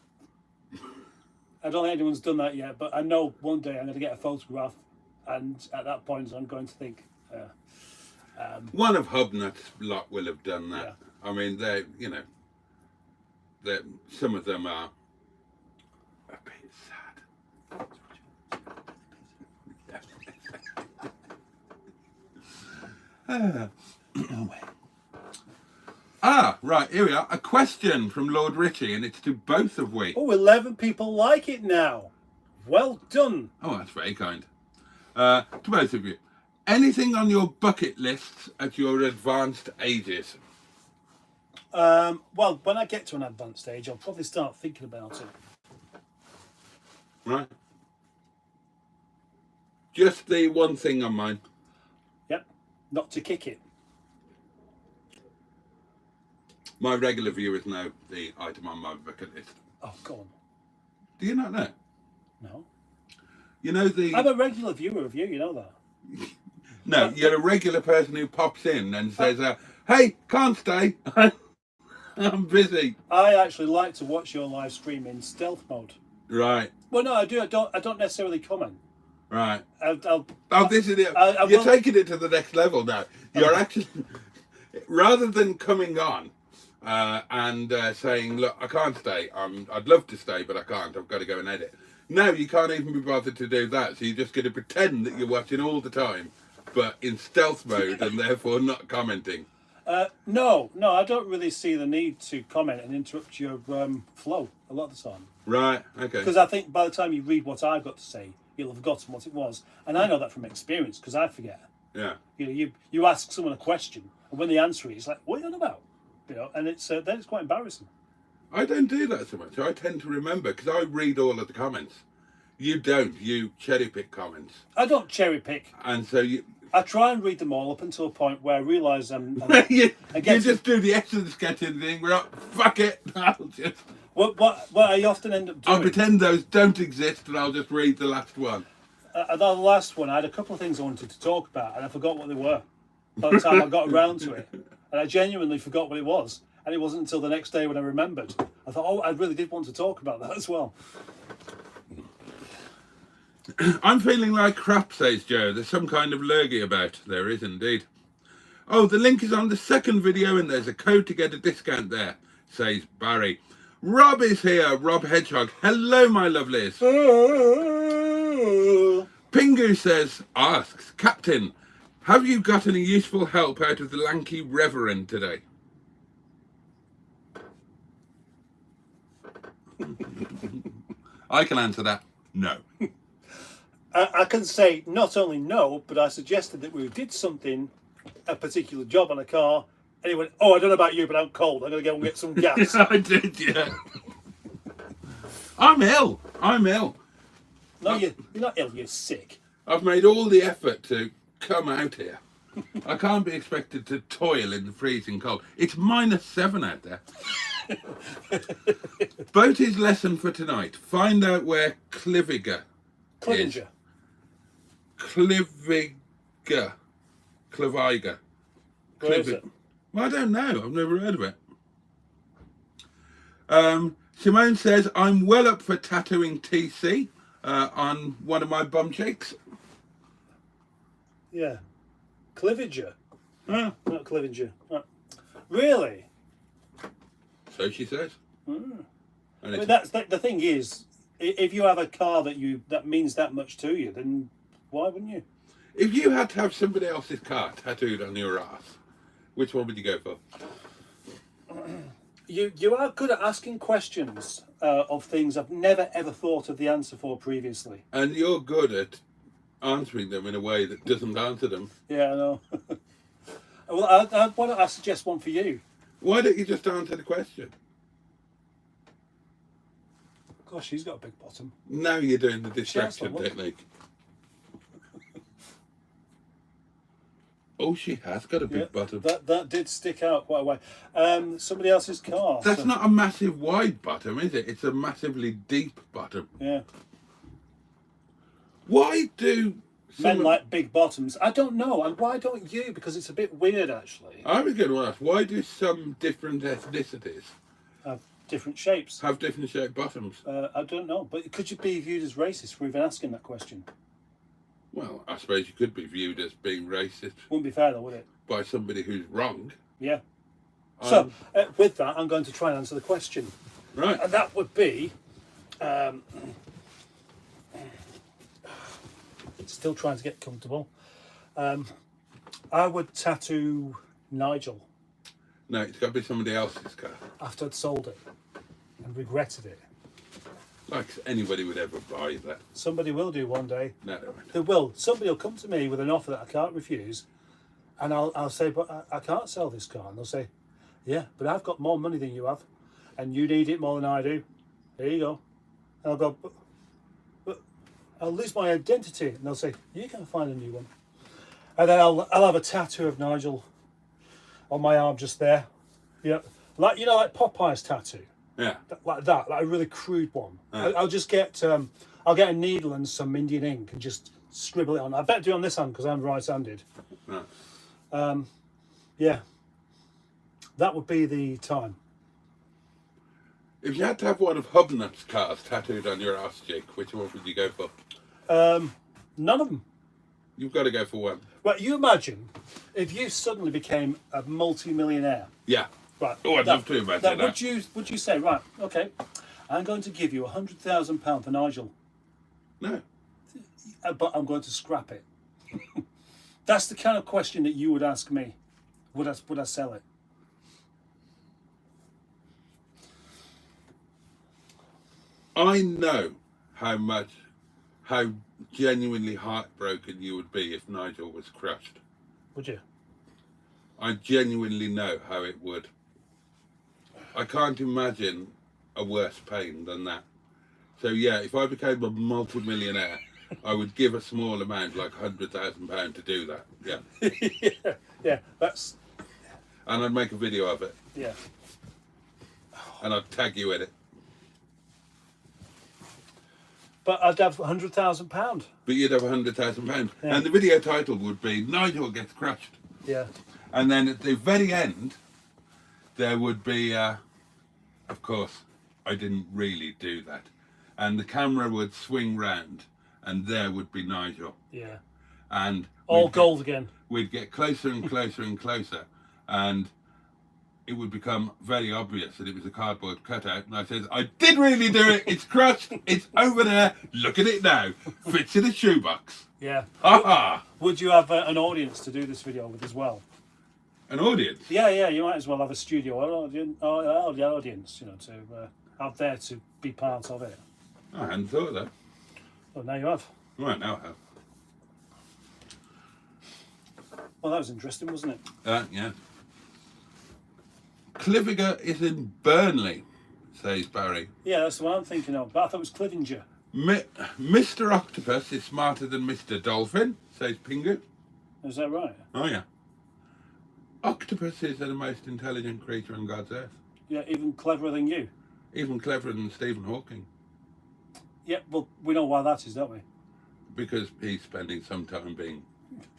[SPEAKER 1] I don't think anyone's done that yet, but I know one day I'm going to get a photograph, and at that point I'm going to think,
[SPEAKER 2] One of Hubnut's lot will have done that.
[SPEAKER 1] Yeah.
[SPEAKER 2] I mean, they, you know, some of them are a bit sad. Right, here we are. A question from Lord Ritchie, and it's to both of we.
[SPEAKER 1] Oh, 11 people like it now. Well done.
[SPEAKER 2] Oh, that's very kind. To both of you. Anything on your bucket lists at your advanced ages?
[SPEAKER 1] Well, when I get to an advanced stage, I'll probably start thinking about it.
[SPEAKER 2] Right. Just the one thing on mine.
[SPEAKER 1] Yep. Not to kick it.
[SPEAKER 2] My regular viewers know the item on my bucket list.
[SPEAKER 1] Oh, go on.
[SPEAKER 2] Do you not know?
[SPEAKER 1] No.
[SPEAKER 2] You know the...
[SPEAKER 1] I'm a regular viewer of you, you know that.
[SPEAKER 2] No, you're a regular person who pops in and says, hey, can't stay. I'm busy.
[SPEAKER 1] I actually like to watch your live stream in stealth mode.
[SPEAKER 2] Right.
[SPEAKER 1] Well, no, I do. I don't necessarily comment.
[SPEAKER 2] Right.
[SPEAKER 1] This
[SPEAKER 2] is it. You're taking it to the next level now. You're actually, rather than coming on and saying, look, I can't stay. I'd love to stay, but I can't. I've got to go and edit. No, you can't even be bothered to do that. So you're just going to pretend that you're watching all the time, but in stealth mode and therefore not commenting.
[SPEAKER 1] No, I don't really see the need to comment and interrupt your flow a lot of the time.
[SPEAKER 2] Right, okay.
[SPEAKER 1] Because I think by the time you read what I've got to say, you'll have forgotten what it was. And I know that from experience, because I forget.
[SPEAKER 2] Yeah.
[SPEAKER 1] You know, you ask someone a question, and when they answer it, it's like, what are you on about? You know, and it's then it's quite embarrassing.
[SPEAKER 2] I don't do that so much. I tend to remember, because I read all of the comments. You don't. You cherry pick comments.
[SPEAKER 1] I don't cherry pick.
[SPEAKER 2] And so you...
[SPEAKER 1] I try and read them all up until a point where I realise
[SPEAKER 2] you just do the essence sketching thing. We're up. Fuck it. I'll just...
[SPEAKER 1] What I often end up doing...
[SPEAKER 2] I'll pretend those don't exist and I'll just read the last one.
[SPEAKER 1] The last one, I had a couple of things I wanted to talk about and I forgot what they were by the time I got around to it. And I genuinely forgot what it was. And it wasn't until the next day when I remembered. I thought, oh, I really did want to talk about that as well.
[SPEAKER 2] I'm feeling like crap, says Joe. There's some kind of lurgy about. There is indeed. Oh, the link is on the second video and there's a code to get a discount there, says Barry. Rob is here, Rob Hedgehog. Hello, my lovelies. Pingu asks, Captain, have you got any useful help out of the lanky reverend today? I can answer that. No.
[SPEAKER 1] I can say not only no, but I suggested that we did something, a particular job on a car, and he went, oh, I don't know about you, but I'm cold. I'm going to go and get some gas.
[SPEAKER 2] I did, yeah. I'm ill.
[SPEAKER 1] No, you're not ill, you're sick.
[SPEAKER 2] I've made all the effort to come out here. I can't be expected to toil in the freezing cold. It's -7 out there. Boaty's lesson for tonight. Find out where Cliviger is. Cliviger.
[SPEAKER 1] Where is it?
[SPEAKER 2] Well, I don't know. I've never heard of it. Simone says, I'm well up for tattooing TC on one of my bum cheeks.
[SPEAKER 1] Yeah. Cliviger. Not Cliviger. Oh. Really?
[SPEAKER 2] So she says.
[SPEAKER 1] Mm. I mean, the thing is, if you have a car that means that much to you, then why wouldn't you?
[SPEAKER 2] If you had to have somebody else's car tattooed on your ass, which one would you go for?
[SPEAKER 1] You are good at asking questions of things I've never ever thought of the answer for previously.
[SPEAKER 2] And you're good at answering them in a way that doesn't answer them.
[SPEAKER 1] Yeah, I know. Well, why don't I suggest one for you?
[SPEAKER 2] Why don't you just answer the question?
[SPEAKER 1] Gosh, she's got a big bottom.
[SPEAKER 2] Now you're doing the distraction technique. Oh, she has got a big bottom.
[SPEAKER 1] That did stick out quite a way. Somebody else's car.
[SPEAKER 2] That's not a massive wide bottom, is it? It's a massively deep bottom.
[SPEAKER 1] Yeah.
[SPEAKER 2] Why do
[SPEAKER 1] men like big bottoms? I don't know. And why don't you? Because it's a bit weird, actually.
[SPEAKER 2] I was going to ask, why do some different ethnicities
[SPEAKER 1] have different shapes?
[SPEAKER 2] Have different shaped bottoms?
[SPEAKER 1] I don't know. But could you be viewed as racist for even asking that question?
[SPEAKER 2] Well, I suppose you could be viewed as being racist
[SPEAKER 1] Wouldn't be fair though, would it?
[SPEAKER 2] by somebody who's wrong.
[SPEAKER 1] Yeah. So, with that, I'm going to try and answer the question.
[SPEAKER 2] Right.
[SPEAKER 1] And that would be... still trying to get comfortable. I would tattoo Nigel
[SPEAKER 2] No, it's got to be somebody else's car.
[SPEAKER 1] after I'd sold it and regretted it.
[SPEAKER 2] Like anybody would ever buy that.
[SPEAKER 1] Somebody will do one day.
[SPEAKER 2] No, they won't.
[SPEAKER 1] They will. Somebody will come to me with an offer that I can't refuse, and I'll say, but I can't sell this car. And they'll say, yeah, but I've got more money than you have, and you need it more than I do. There you go. And I'll go, but I'll lose my identity. And they'll say, you can find a new one. And then I'll have a tattoo of Nigel on my arm just there. Yeah, like like Popeye's tattoo.
[SPEAKER 2] Yeah.
[SPEAKER 1] Like a really crude one. I'll just get I'll get a needle and some Indian ink and just scribble it on. I better do it on this hand because I'm right-handed.
[SPEAKER 2] Right.
[SPEAKER 1] Yeah, that would be the time.
[SPEAKER 2] If you had to have one of Hubnut's cars tattooed on your arse cheek, which one would you go for?
[SPEAKER 1] None of them.
[SPEAKER 2] You've got to go for one.
[SPEAKER 1] Right, you imagine if you suddenly became a multi-millionaire.
[SPEAKER 2] Yeah.
[SPEAKER 1] Right.
[SPEAKER 2] Oh, I'd love to imagine that.
[SPEAKER 1] Would you say, right, okay, I'm going to give you £100,000 for Nigel,
[SPEAKER 2] No.
[SPEAKER 1] but I'm going to scrap it. That's the kind of question that you would ask me. Would I sell it?
[SPEAKER 2] I know how genuinely heartbroken you would be if Nigel was crushed.
[SPEAKER 1] Would you?
[SPEAKER 2] I genuinely know how it would. I can't imagine a worse pain than that. So yeah, if I became a multi-millionaire, I would give a small amount, like £100,000 to do that. Yeah.
[SPEAKER 1] yeah, that's...
[SPEAKER 2] And I'd make a video of it.
[SPEAKER 1] Yeah.
[SPEAKER 2] And I'd tag you in it.
[SPEAKER 1] But I'd have £100,000.
[SPEAKER 2] But you'd have £100,000.
[SPEAKER 1] Yeah.
[SPEAKER 2] And the video title would be Nigel Gets Crushed.
[SPEAKER 1] Yeah.
[SPEAKER 2] And then at the very end, there would be, of course, I didn't really do that. And the camera would swing round, and there would be Nigel.
[SPEAKER 1] Yeah.
[SPEAKER 2] And
[SPEAKER 1] all gold again.
[SPEAKER 2] We'd get closer and closer and closer, and it would become very obvious that it was a cardboard cutout. And I said, I did really do it. It's crushed. It's over there. Look at it now. Fits in a shoebox.
[SPEAKER 1] Yeah.
[SPEAKER 2] Aha!
[SPEAKER 1] Would you have an audience to do this video with as well?
[SPEAKER 2] An audience?
[SPEAKER 1] Yeah, you might as well have a studio audience, to have there to be part of it.
[SPEAKER 2] I hadn't thought of that.
[SPEAKER 1] Well, now you have.
[SPEAKER 2] Right, now I have.
[SPEAKER 1] Well, that was interesting, wasn't it?
[SPEAKER 2] Yeah. Cliviger is in Burnley, says Barry.
[SPEAKER 1] Yeah, that's the one I'm thinking of. But I thought it was Clivinger.
[SPEAKER 2] Mr. Octopus is smarter than Mr. Dolphin, says Pingu.
[SPEAKER 1] Is that right?
[SPEAKER 2] Oh, yeah. Octopuses are the most intelligent creature on God's earth.
[SPEAKER 1] Yeah, even cleverer than you.
[SPEAKER 2] Even cleverer than Stephen Hawking.
[SPEAKER 1] Yeah, well, we know why that is, don't we?
[SPEAKER 2] Because he's spending some time being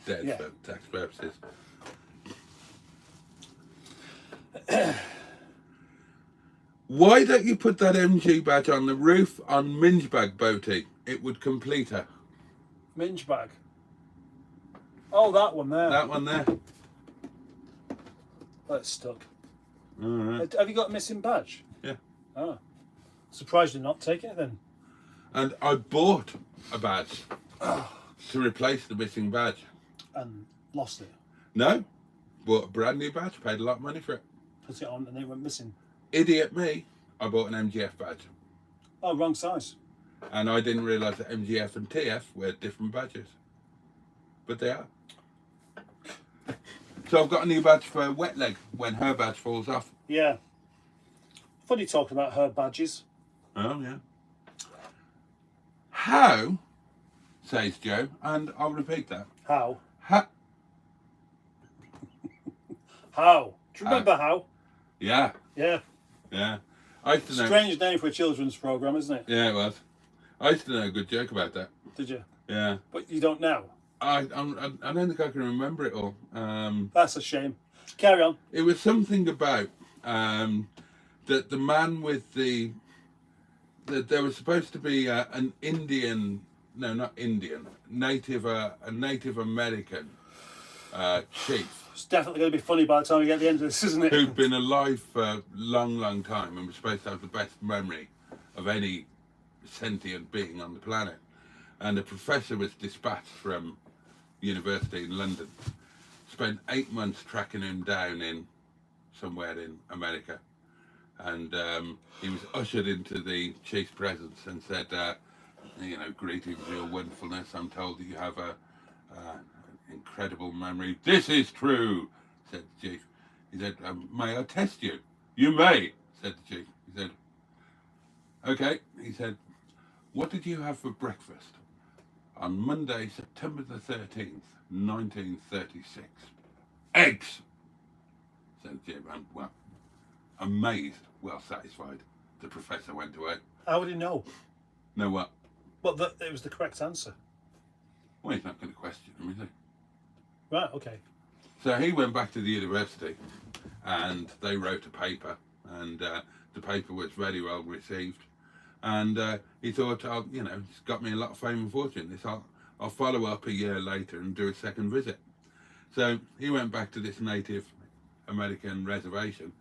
[SPEAKER 2] dead
[SPEAKER 1] Yeah.
[SPEAKER 2] for tax purposes. Why don't you put that MG badge on the roof on Mingebag Boaty? It would complete her.
[SPEAKER 1] Minge bag. Oh, that one there.
[SPEAKER 2] That one there.
[SPEAKER 1] That's stuck.
[SPEAKER 2] All right.
[SPEAKER 1] Have you got a missing badge?
[SPEAKER 2] Yeah.
[SPEAKER 1] Oh. Surprised you're not taking it then.
[SPEAKER 2] And I bought a badge to replace the missing badge.
[SPEAKER 1] And lost it.
[SPEAKER 2] No, bought a brand new badge, paid a lot of money for it.
[SPEAKER 1] Put it on and it went missing.
[SPEAKER 2] Idiot me, I bought an MGF badge.
[SPEAKER 1] Oh, wrong size.
[SPEAKER 2] And I didn't realise that MGF and TF were different badges. But they are. So I've got a new badge for Wet Leg when her badge falls off.
[SPEAKER 1] Yeah. Funny talking about her badges.
[SPEAKER 2] Oh, yeah. How, says Joe, and I'll repeat that.
[SPEAKER 1] How?
[SPEAKER 2] How?
[SPEAKER 1] How? Do you remember how?
[SPEAKER 2] Yeah,
[SPEAKER 1] Yeah.
[SPEAKER 2] yeah. I used to know.
[SPEAKER 1] Strange name for a children's programme, isn't it?
[SPEAKER 2] Yeah, it was. I used to know a good joke about that.
[SPEAKER 1] Did you?
[SPEAKER 2] Yeah.
[SPEAKER 1] But you don't now.
[SPEAKER 2] I don't think I can remember it all.
[SPEAKER 1] That's a shame. Carry on.
[SPEAKER 2] It was something about that the man with that there was supposed to be an Indian no, not Indian, a Native American chief
[SPEAKER 1] It's definitely going to be funny by the time we get to the end of this, isn't it?
[SPEAKER 2] who'd been alive for a long, long time and was supposed to have the best memory of any sentient being on the planet. And a professor was dispatched from university in London, spent 8 months tracking him down in somewhere in America. And he was ushered into the chief's presence and said, greetings, your wonderfulness. I'm told that you have an incredible memory. This is true, said the chief. He said, may I test you? You may, said the chief. He said, okay. He said, what did you have for breakfast on Monday, September the 13th, 1936? Eggs, said the chief. And, well, amazed, well satisfied, the professor went away.
[SPEAKER 1] How would he know?
[SPEAKER 2] Know what?
[SPEAKER 1] Well, that it was the correct answer.
[SPEAKER 2] Well, he's not going to question him, is he?
[SPEAKER 1] Right, okay.
[SPEAKER 2] So he went back to the university and they wrote a paper, and the paper was very well received. And he thought, it's got me a lot of fame and fortune. I'll follow up a year later and do a second visit. So he went back to this Native American reservation.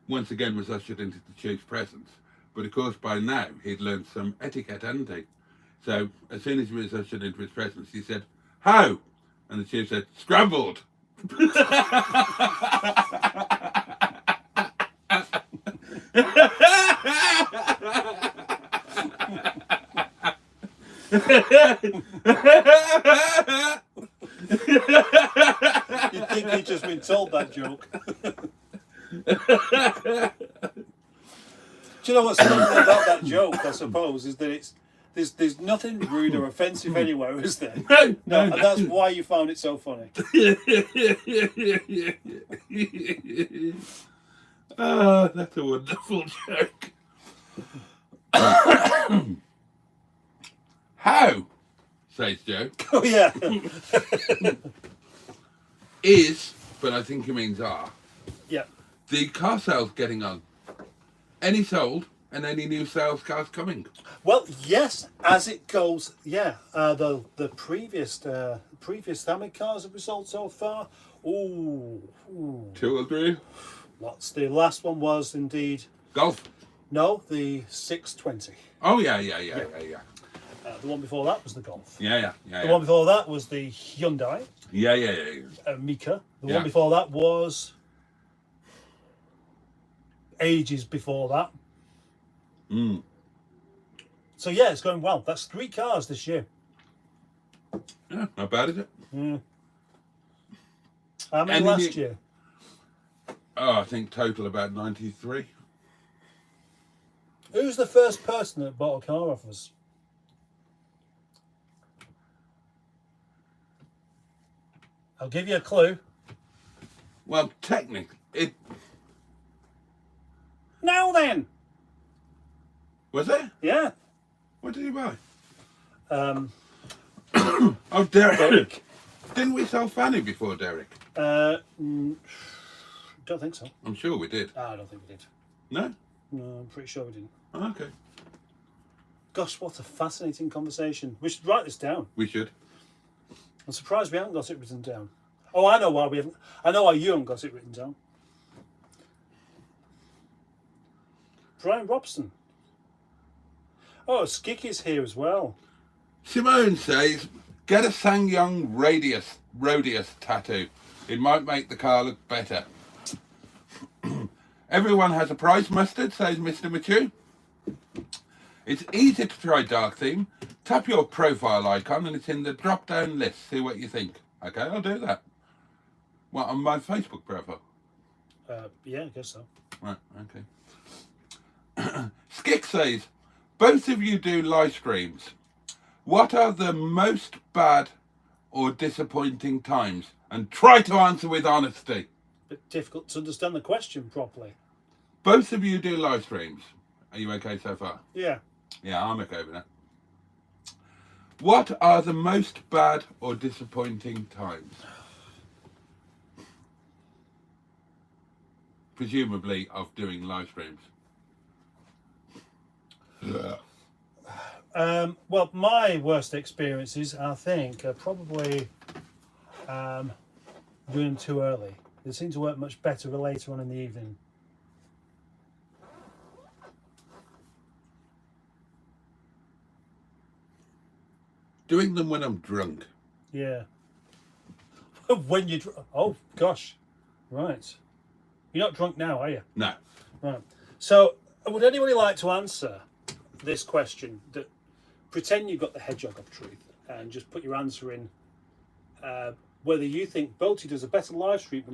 [SPEAKER 2] Once again was ushered into the chief's presence. But of course by now he'd learned some etiquette, hadn't he? So as soon as he was ushered into his presence, he said, how? And the chief said, scrambled.
[SPEAKER 1] You'd think he'd just been told that joke. Do you know what's funny about that joke, I suppose, is that there's nothing rude or offensive anywhere, is there? No, and that's why you found it so funny.
[SPEAKER 2] Oh, that's a wonderful joke. How, says Joe,
[SPEAKER 1] Oh yeah.
[SPEAKER 2] is, but I think he means are,
[SPEAKER 1] Yeah.
[SPEAKER 2] the car sales getting on? Any sold and any new sales cars coming?
[SPEAKER 1] Well, yes, as it goes, yeah. The previous how many cars have we sold so far? Ooh.
[SPEAKER 2] 2 or 3?
[SPEAKER 1] Lots. The last one was indeed
[SPEAKER 2] Golf?
[SPEAKER 1] no, the 620.
[SPEAKER 2] Oh, yeah.
[SPEAKER 1] The one before that was the Golf.
[SPEAKER 2] Yeah.
[SPEAKER 1] The one before that was the Hyundai
[SPEAKER 2] Yeah.
[SPEAKER 1] Mika. The
[SPEAKER 2] Yeah.
[SPEAKER 1] one before that was ages before that. So yeah, it's going well. That's 3 cars this year.
[SPEAKER 2] Yeah, not bad, is it?
[SPEAKER 1] How many
[SPEAKER 2] Any
[SPEAKER 1] last
[SPEAKER 2] new-
[SPEAKER 1] year?
[SPEAKER 2] Oh, I think total about 93.
[SPEAKER 1] Who's the first person that bought a car off us? I'll give you a clue.
[SPEAKER 2] Well, technically, it
[SPEAKER 1] Now then.
[SPEAKER 2] was it?
[SPEAKER 1] Yeah.
[SPEAKER 2] What did you buy?
[SPEAKER 1] Um,
[SPEAKER 2] Oh, Derek.
[SPEAKER 1] Derek.
[SPEAKER 2] Didn't we sell Fanny before Derek?
[SPEAKER 1] Don't think so.
[SPEAKER 2] I'm sure we did.
[SPEAKER 1] I don't think we did.
[SPEAKER 2] No?
[SPEAKER 1] No, I'm pretty sure we didn't.
[SPEAKER 2] Oh, okay.
[SPEAKER 1] Gosh, what a fascinating conversation. We should write this down.
[SPEAKER 2] We should.
[SPEAKER 1] I'm surprised we haven't got it written down. Oh, I know why we haven't. I know why you haven't got it written down. Brian Robson. Oh, Skicky's here as well.
[SPEAKER 2] Simone says, get a Sangyong Radius tattoo. It might make the car look better. Everyone has a price, Mustard, says Mr. Machu. It's easy to try dark theme. Tap your profile icon and it's in the drop down list. See what you think. Okay, I'll do that. What, on my Facebook profile?
[SPEAKER 1] Yeah, I guess so.
[SPEAKER 2] Right, okay. Skick says, both of you do live streams. What are the most bad or disappointing times? And try to answer with honesty.
[SPEAKER 1] Bit difficult to understand the question properly.
[SPEAKER 2] Both of you do live streams. Are you okay so far?
[SPEAKER 1] Yeah.
[SPEAKER 2] Yeah, I'm okay with that. What are the most bad or disappointing times? Presumably of doing live streams.
[SPEAKER 1] Well, my worst experiences, I think, are probably doing them too early. They seem to work much better later on in the evening.
[SPEAKER 2] Doing them when I'm drunk.
[SPEAKER 1] Yeah. When you... Oh, gosh. Right. You're not drunk now, are you?
[SPEAKER 2] No.
[SPEAKER 1] Right. So, would anybody like to answer this question? That pretend you've got the hedgehog of truth and just put your answer in. Whether you think Boaty does a better live stream when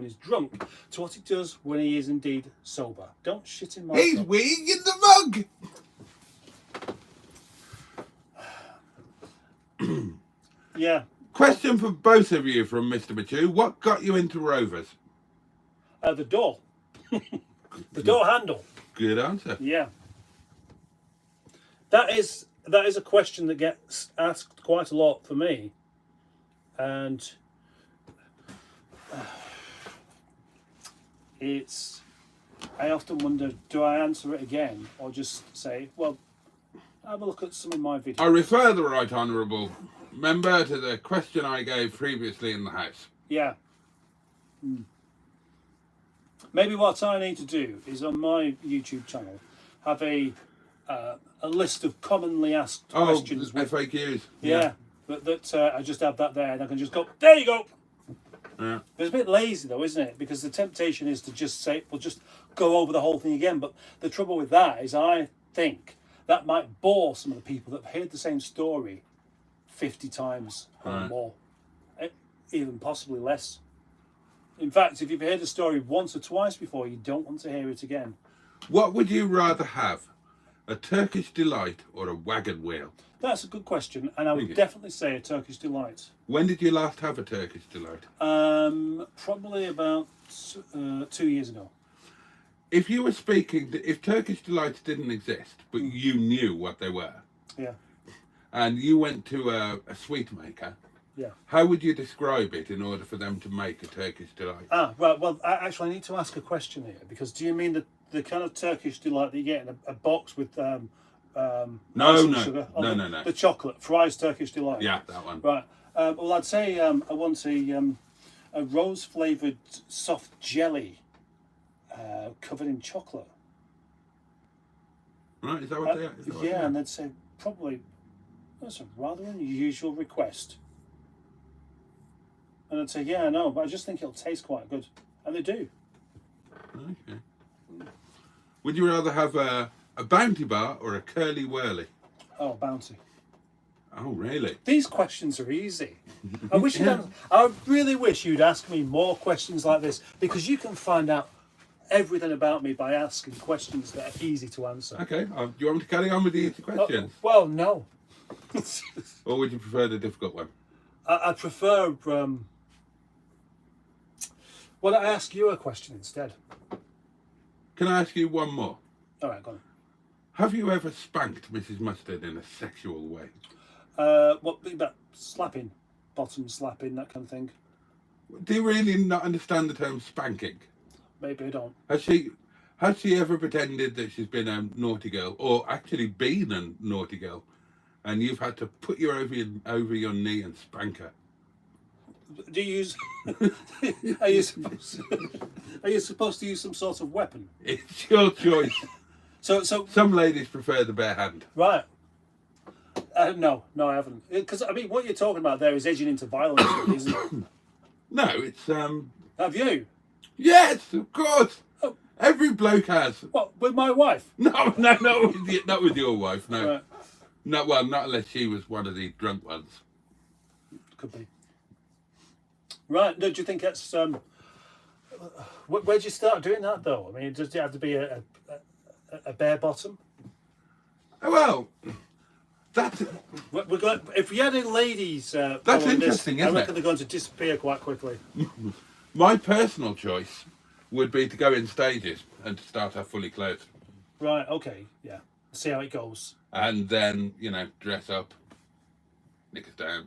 [SPEAKER 1] he's drunk to what he does when he is indeed sober. Don't shit in my
[SPEAKER 2] He's
[SPEAKER 1] cup.
[SPEAKER 2] weeing in the mug.
[SPEAKER 1] Yeah.
[SPEAKER 2] Question for both of you from Mr. Machu. What got you into Rovers?
[SPEAKER 1] The door. The door handle.
[SPEAKER 2] Good answer.
[SPEAKER 1] Yeah. That is a question that gets asked quite a lot for me. And I often wonder, do I answer it again or just say, well, have a look at some of my videos.
[SPEAKER 2] I refer the right honourable member to the question I gave previously in the House.
[SPEAKER 1] Yeah. Maybe what I need to do is on my YouTube channel have a list of commonly asked questions.
[SPEAKER 2] Oh, FAQs.
[SPEAKER 1] Yeah. That I just have that there and I can just go, there you go.
[SPEAKER 2] Yeah.
[SPEAKER 1] It's a bit lazy though, isn't it? Because the temptation is to just say, we'll just go over the whole thing again. But the trouble with that is I think that might bore some of the people that have heard the same story 50 times or more. Even possibly less. In fact, if you've heard the story once or twice before, you don't want to hear it again.
[SPEAKER 2] What would you rather have? A Turkish delight or a wagon wheel?
[SPEAKER 1] That's a good question, and I would definitely say a Turkish delight.
[SPEAKER 2] When did you last have a Turkish delight?
[SPEAKER 1] Probably about 2 years ago.
[SPEAKER 2] If you were speaking, if Turkish delights didn't exist, but you knew what they were,
[SPEAKER 1] Yeah.
[SPEAKER 2] and you went to a sweet maker,
[SPEAKER 1] Yeah.
[SPEAKER 2] how would you describe it in order for them to make a Turkish delight?
[SPEAKER 1] Right. Well, actually, I need to ask a question here because do you mean the kind of Turkish delight that you get in a box with
[SPEAKER 2] No.
[SPEAKER 1] sugar? Oh,
[SPEAKER 2] No.
[SPEAKER 1] The chocolate Fry's Turkish delight.
[SPEAKER 2] Yeah, that one.
[SPEAKER 1] Right. Well, I'd say I want a rose flavoured soft jelly covered in chocolate.
[SPEAKER 2] Right, is that what they are? Is that what they
[SPEAKER 1] Yeah,
[SPEAKER 2] are?
[SPEAKER 1] and they'd say probably that's a rather unusual request. And I'd say, yeah, I know, but I just think it'll taste quite good. And they do.
[SPEAKER 2] Okay. Would you rather have a Bounty bar or a Curly Whirly?
[SPEAKER 1] Oh, Bounty.
[SPEAKER 2] Oh, really?
[SPEAKER 1] These questions are easy. I wish I really wish you'd ask me more questions like this because you can find out everything about me by asking questions that are easy to answer.
[SPEAKER 2] Okay. Do you want me to carry on with the easy questions?
[SPEAKER 1] Well, no.
[SPEAKER 2] Or would you prefer the difficult one?
[SPEAKER 1] I prefer. Well, I ask you a question instead.
[SPEAKER 2] Can I ask you one more?
[SPEAKER 1] All right, go on.
[SPEAKER 2] Have you ever spanked Mrs. Mustard in a sexual way?
[SPEAKER 1] What about slapping, bottom slapping, that kind of thing?
[SPEAKER 2] Do you really not understand the term spanking?
[SPEAKER 1] Maybe I don't.
[SPEAKER 2] Has she ever pretended that she's been a naughty girl, or actually been a naughty girl, and you've had to put her over your knee and spank her?
[SPEAKER 1] Do you use? Are you supposed to use some sort of weapon?
[SPEAKER 2] It's your choice.
[SPEAKER 1] So
[SPEAKER 2] Some ladies prefer the bare hand.
[SPEAKER 1] right. No, I haven't. Because I mean, what you're talking about there is edging into violence, really, isn't it?
[SPEAKER 2] No, it's
[SPEAKER 1] Have you?
[SPEAKER 2] Yes, of course.
[SPEAKER 1] Oh.
[SPEAKER 2] Every bloke has.
[SPEAKER 1] What, with my wife?
[SPEAKER 2] No, not with your wife. No,
[SPEAKER 1] Right.
[SPEAKER 2] not unless she was one of the drunk ones.
[SPEAKER 1] Could be. Right. Do you think that's where'd you start doing that though? I mean, does it have to be a bare bottom?
[SPEAKER 2] Well, that's
[SPEAKER 1] We're going, if we had any ladies
[SPEAKER 2] That's
[SPEAKER 1] following
[SPEAKER 2] interesting,
[SPEAKER 1] this, I
[SPEAKER 2] isn't
[SPEAKER 1] reckon
[SPEAKER 2] it?
[SPEAKER 1] they're going to disappear quite quickly.
[SPEAKER 2] my personal choice. Would be to go in stages and to start off fully clothed,
[SPEAKER 1] Right. Okay. Yeah. See how it goes.
[SPEAKER 2] and then dress up, knickers down.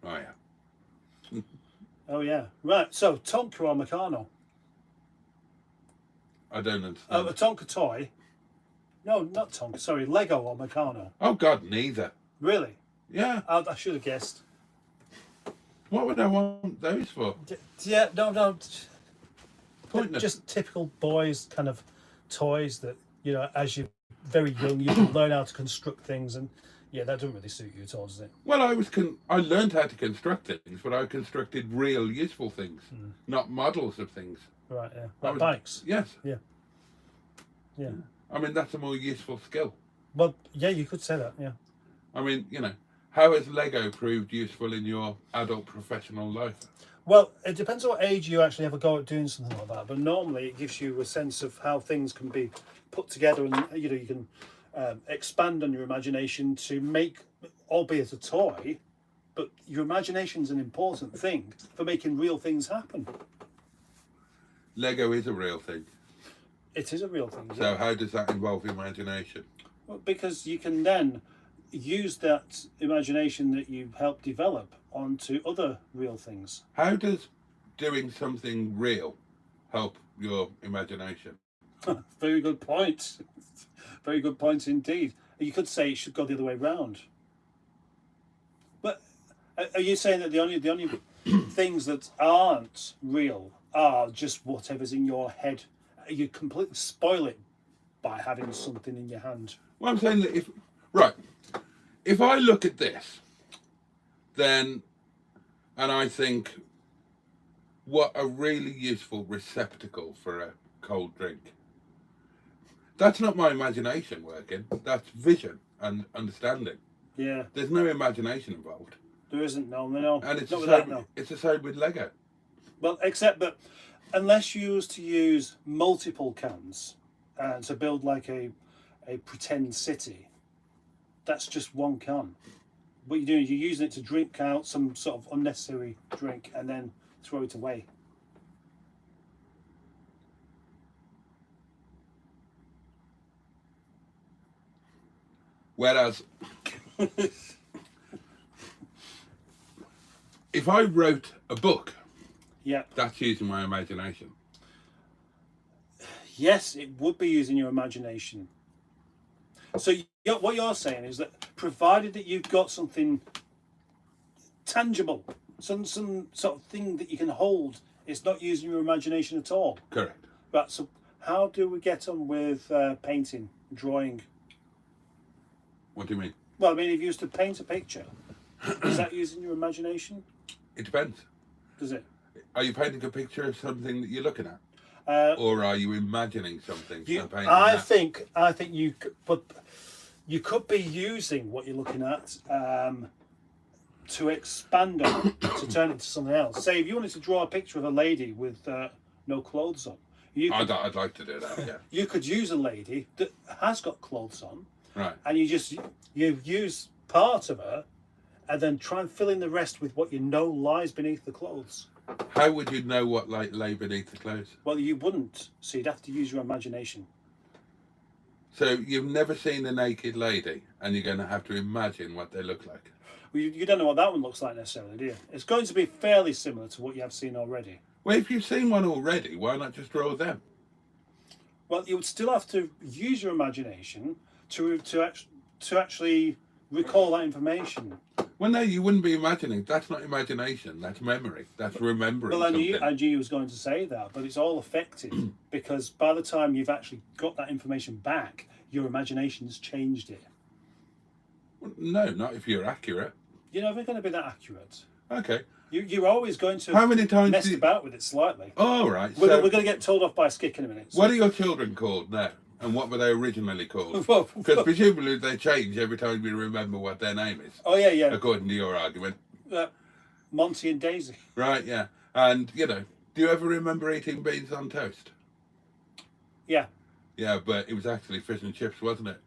[SPEAKER 2] Oh yeah.
[SPEAKER 1] Oh yeah. Right. So Tonka or Meccano?
[SPEAKER 2] I don't understand.
[SPEAKER 1] A Tonka toy No, not Tonka. Sorry, Lego or Meccano.
[SPEAKER 2] Oh God, neither.
[SPEAKER 1] Really?
[SPEAKER 2] Yeah.
[SPEAKER 1] I should have guessed.
[SPEAKER 2] What would I want those for?
[SPEAKER 1] Yeah, no.
[SPEAKER 2] Pointless.
[SPEAKER 1] Just typical boys kind of toys that, you know, as you're very young, you can learn how to construct things, and yeah, that doesn't really suit you at all, does it?
[SPEAKER 2] Well, I learned how to construct things, but I constructed real useful things, not models of things.
[SPEAKER 1] Right, yeah. Like bikes.
[SPEAKER 2] Yes.
[SPEAKER 1] Yeah. Yeah.
[SPEAKER 2] I mean, that's a more useful skill.
[SPEAKER 1] Well, yeah, you could say that, yeah.
[SPEAKER 2] I mean, you know, how has Lego proved useful in your adult professional life?
[SPEAKER 1] Well, it depends on what age you actually have a go at doing something like that. But normally, it gives you a sense of how things can be put together, and you know, you can expand on your imagination to make, albeit a toy, but your imagination's an important thing for making real things happen.
[SPEAKER 2] Lego is a real thing.
[SPEAKER 1] It is a real thing.
[SPEAKER 2] So
[SPEAKER 1] Yeah.
[SPEAKER 2] how does that involve imagination?
[SPEAKER 1] Well, because you can then use that imagination that you help develop onto other real things.
[SPEAKER 2] How does doing something real help your imagination?
[SPEAKER 1] Very good point. Very good point indeed. You could say it should go the other way round. But are you saying that the only things that aren't real are just whatever's in your head? You completely spoil it by having something in your hand.
[SPEAKER 2] Well, I'm saying that if I look at this, then, and I think, what a really useful receptacle for a cold drink. That's not my imagination working. That's vision and understanding.
[SPEAKER 1] Yeah,
[SPEAKER 2] There's no imagination involved.
[SPEAKER 1] there isn't. No.
[SPEAKER 2] And it's
[SPEAKER 1] Not
[SPEAKER 2] the
[SPEAKER 1] with that,
[SPEAKER 2] same.
[SPEAKER 1] no.
[SPEAKER 2] It's the same with Lego.
[SPEAKER 1] Well, except that unless you was to use multiple cans to build like a pretend city, that's just one can. What you're doing is you're using it to drink out some sort of unnecessary drink and then throw it away.
[SPEAKER 2] Whereas, if I wrote a book,
[SPEAKER 1] Yeah.
[SPEAKER 2] that's using my imagination.
[SPEAKER 1] Yes, it would be using your imagination. So what you're saying is that provided that you've got something tangible, some sort of thing that you can hold, it's not using your imagination at all.
[SPEAKER 2] Correct.
[SPEAKER 1] Right, so how do we get on with painting, drawing?
[SPEAKER 2] What do you mean?
[SPEAKER 1] Well, I mean, if you used to paint a picture, is that using your imagination?
[SPEAKER 2] It depends.
[SPEAKER 1] Does it?
[SPEAKER 2] Are you painting a picture of something that you're looking at, or are you imagining something? and painting
[SPEAKER 1] I
[SPEAKER 2] that?
[SPEAKER 1] think you could be using what you're looking at to expand on it, to turn it into something else. Say, if you wanted to draw a picture of a lady with no clothes on,
[SPEAKER 2] I'd like to do that. Yeah.
[SPEAKER 1] you could use a lady that has got clothes on,
[SPEAKER 2] Right.
[SPEAKER 1] and you use part of her, and then try and fill in the rest with what you know lies beneath the clothes.
[SPEAKER 2] How would you know what lay beneath the clothes?
[SPEAKER 1] Well, you wouldn't, so you'd have to use your imagination.
[SPEAKER 2] So you've never seen a naked lady, and you're going to have to imagine what they look like.
[SPEAKER 1] Well, you don't know what that one looks like necessarily, do you? It's going to be fairly similar to what you have seen already.
[SPEAKER 2] Well, if you've seen one already, why not just draw them?
[SPEAKER 1] Well, you would still have to use your imagination to actually recall that information.
[SPEAKER 2] Well, no, you wouldn't be imagining. That's not imagination. That's memory. That's remembering
[SPEAKER 1] Well, I
[SPEAKER 2] something.
[SPEAKER 1] knew you was going to say that, but it's all affected because by the time you've actually got that information back, your imagination's changed it.
[SPEAKER 2] No, not if you're accurate.
[SPEAKER 1] You're never going to be that accurate.
[SPEAKER 2] Okay.
[SPEAKER 1] You're always going to
[SPEAKER 2] How many times
[SPEAKER 1] mess
[SPEAKER 2] do you...
[SPEAKER 1] about with it slightly.
[SPEAKER 2] Oh, right.
[SPEAKER 1] We're
[SPEAKER 2] So,
[SPEAKER 1] going to get told off by a skick in a minute. So.
[SPEAKER 2] what are your children called now? And what were they originally called?
[SPEAKER 1] Well,
[SPEAKER 2] Because presumably they change every time you remember what their name is,
[SPEAKER 1] oh, yeah.
[SPEAKER 2] according to your argument.
[SPEAKER 1] Monty and Daisy.
[SPEAKER 2] Right, yeah. And, you know, do you ever remember eating beans on toast?
[SPEAKER 1] Yeah.
[SPEAKER 2] Yeah, but it was actually fish and chips, wasn't it?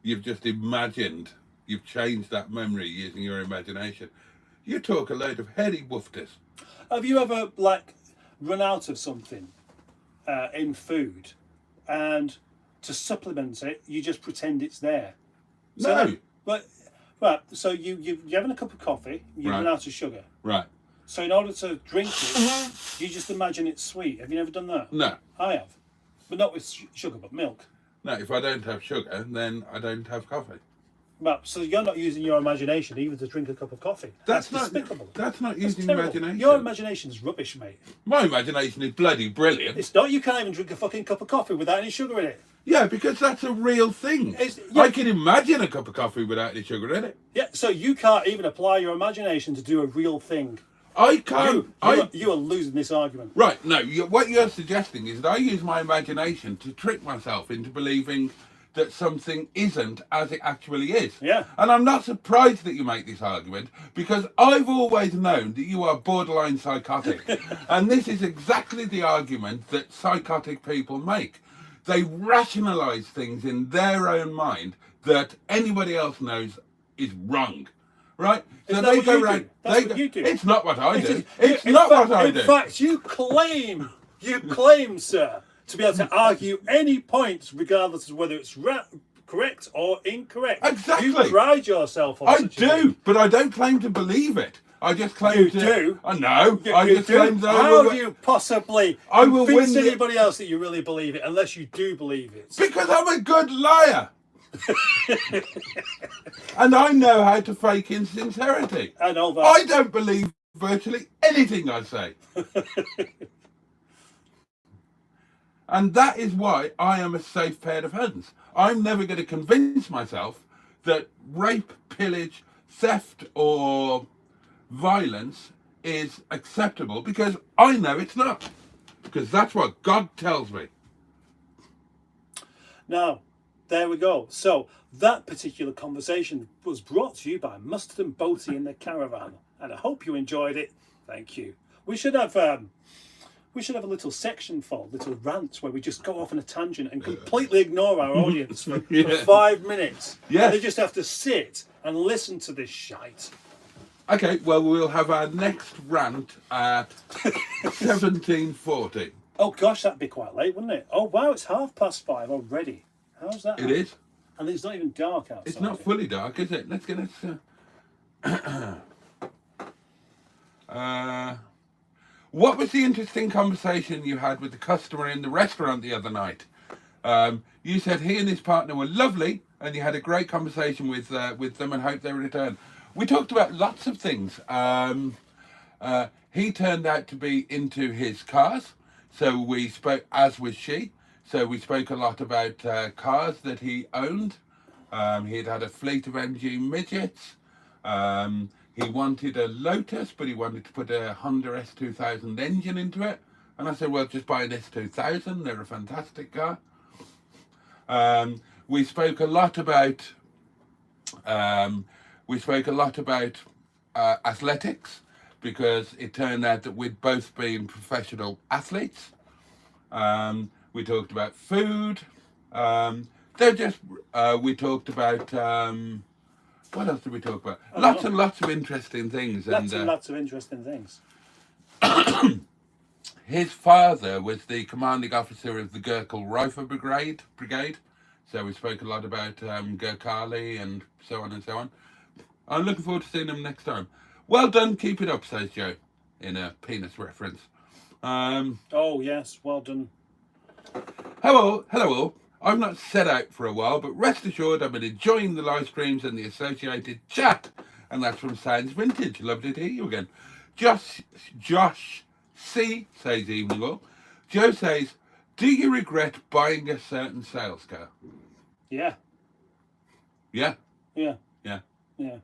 [SPEAKER 2] You've just imagined, you've changed that memory using your imagination. You talk a load of heady woofters.
[SPEAKER 1] Have you ever, run out of something in food and to supplement it, you just pretend it's there?
[SPEAKER 2] No.
[SPEAKER 1] So you're having a cup of coffee, you've
[SPEAKER 2] Right.
[SPEAKER 1] run out of sugar.
[SPEAKER 2] Right.
[SPEAKER 1] So in order to drink it, you just imagine it's sweet. Have you never done that?
[SPEAKER 2] No.
[SPEAKER 1] I have. But not with sugar, but milk.
[SPEAKER 2] No, if I don't have sugar, then I don't have coffee.
[SPEAKER 1] Well, so you're not using your imagination even to drink a cup of coffee. That's
[SPEAKER 2] not
[SPEAKER 1] despicable.
[SPEAKER 2] That's not
[SPEAKER 1] That's
[SPEAKER 2] using
[SPEAKER 1] terrible.
[SPEAKER 2] imagination.
[SPEAKER 1] Your imagination is rubbish, mate.
[SPEAKER 2] My imagination is bloody brilliant.
[SPEAKER 1] It's not. You can't even drink a fucking cup of coffee without any sugar in it.
[SPEAKER 2] Yeah, because that's a real thing.
[SPEAKER 1] Yeah.
[SPEAKER 2] I can imagine a cup of coffee without any sugar in it.
[SPEAKER 1] Yeah, so you can't even apply your imagination to do a real thing.
[SPEAKER 2] I can't.
[SPEAKER 1] You are losing this argument.
[SPEAKER 2] Right, no, what you're suggesting is that I use my imagination to trick myself into believing that something isn't as it actually is.
[SPEAKER 1] Yeah.
[SPEAKER 2] And I'm not surprised that you make this argument, because I've always known that you are borderline psychotic. And this is exactly the argument that psychotic people make. They rationalise things in their own mind that anybody else knows is wrong. Right?
[SPEAKER 1] So they go around. That's what you do.
[SPEAKER 2] It's not what I do. It's not what I do.
[SPEAKER 1] In fact, you claim, sir, to be able to argue any points regardless of whether it's correct or incorrect.
[SPEAKER 2] Exactly.
[SPEAKER 1] You pride yourself on
[SPEAKER 2] I
[SPEAKER 1] such a
[SPEAKER 2] do,
[SPEAKER 1] thing.
[SPEAKER 2] but I don't claim to believe it. I just claim
[SPEAKER 1] You
[SPEAKER 2] to.
[SPEAKER 1] do?
[SPEAKER 2] I know.
[SPEAKER 1] You
[SPEAKER 2] I just
[SPEAKER 1] do?
[SPEAKER 2] claim that
[SPEAKER 1] How do you possibly
[SPEAKER 2] I will
[SPEAKER 1] convince
[SPEAKER 2] win the-
[SPEAKER 1] anybody else that you really believe it unless you do believe it?
[SPEAKER 2] Because I'm a good liar. And I know how to fake insincerity.
[SPEAKER 1] I know that.
[SPEAKER 2] I don't believe virtually anything I say. And that is why I am a safe pair of hands. I'm never going to convince myself that rape, pillage, theft, or violence is acceptable, because I know it's not. Because that's what God tells me.
[SPEAKER 1] Now, there we go. So that particular conversation was brought to you by Mustard and Boaty in the Caravan, and I hope you enjoyed it. Thank you. We should have a little section for little rants where we just go off on a tangent and completely ignore our audience for 5 minutes.
[SPEAKER 2] Yeah.
[SPEAKER 1] And they just have to sit and listen to this shite.
[SPEAKER 2] Okay, well, we'll have our next rant at 17:40.
[SPEAKER 1] Oh gosh, that'd be quite late, wouldn't it? Oh wow, it's 5:30 already. How's that?
[SPEAKER 2] It is.
[SPEAKER 1] And it's not even dark outside.
[SPEAKER 2] It's not fully dark, is it? Let's get it. What was the interesting conversation you had with the customer in the restaurant the other night? You said he and his partner were lovely, and you had a great conversation with them, and hope they return. We talked about lots of things. He turned out to be into his cars, so we spoke, as was she. So we spoke a lot about cars that he owned. He had a fleet of MG midgets. He wanted a Lotus, but he wanted to put a Honda S2000 engine into it. And I said, well, just buy an S2000. They're a fantastic car. We spoke a lot about athletics, because it turned out that we'd both been professional athletes. We talked about food. We talked about, what else did we talk about? Lots and lots of interesting things.
[SPEAKER 1] Lots of interesting things.
[SPEAKER 2] His father was the commanding officer of the Gurkha Rifle Brigade. So we spoke a lot about Gurkhali and so on and so on. I'm looking forward to seeing him next time. Well done, keep it up, says Joe, in a penis reference.
[SPEAKER 1] Oh yes, well done.
[SPEAKER 2] Hello all. I've not set out for a while, but rest assured I've been enjoying the live streams and the associated chat. And that's from Sounds Vintage. Lovely to hear you again. Josh C says evening all. Joe says, do you regret buying a certain sales car?
[SPEAKER 1] Yeah.
[SPEAKER 2] Yeah?
[SPEAKER 1] Yeah.
[SPEAKER 2] Yeah.
[SPEAKER 1] Yeah.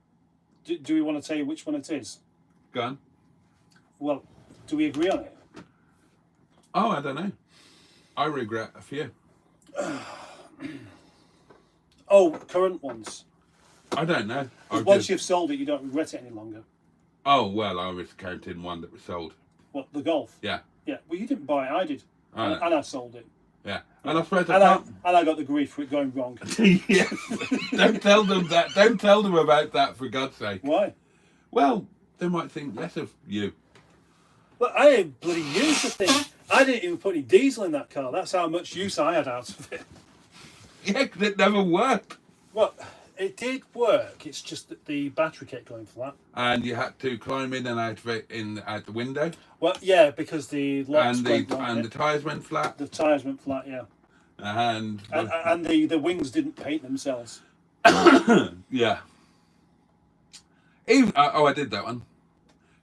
[SPEAKER 1] Do we want to tell you which one it is?
[SPEAKER 2] Go on.
[SPEAKER 1] Well, do we agree on it?
[SPEAKER 2] Oh, I don't know. I regret a few.
[SPEAKER 1] Oh, current ones.
[SPEAKER 2] I don't know.
[SPEAKER 1] Once you've sold it, you don't regret it any longer.
[SPEAKER 2] Oh, well, I was counting one that was sold.
[SPEAKER 1] What, the Golf?
[SPEAKER 2] Yeah.
[SPEAKER 1] Yeah. Well, you didn't buy it, I did.
[SPEAKER 2] I know.
[SPEAKER 1] And I sold it.
[SPEAKER 2] Yeah. And I suppose
[SPEAKER 1] And I got the grief for it going wrong.
[SPEAKER 2] Yes. Don't tell them that. Don't tell them about that, for God's sake.
[SPEAKER 1] Why?
[SPEAKER 2] Well, they might think less of you.
[SPEAKER 1] Well, I didn't bloody use the thing. I didn't even put any diesel in that car. That's how much use I had out of it.
[SPEAKER 2] Yeah, 'cause it never worked.
[SPEAKER 1] Well, it did work. It's just that the battery kept going flat.
[SPEAKER 2] And you had to climb in and out of it out the window.
[SPEAKER 1] Well, yeah, because the locks
[SPEAKER 2] And
[SPEAKER 1] went wrong.
[SPEAKER 2] the tyres went flat.
[SPEAKER 1] The tyres went flat, yeah.
[SPEAKER 2] And
[SPEAKER 1] And the wings didn't paint themselves.
[SPEAKER 2] yeah. Even I did that one.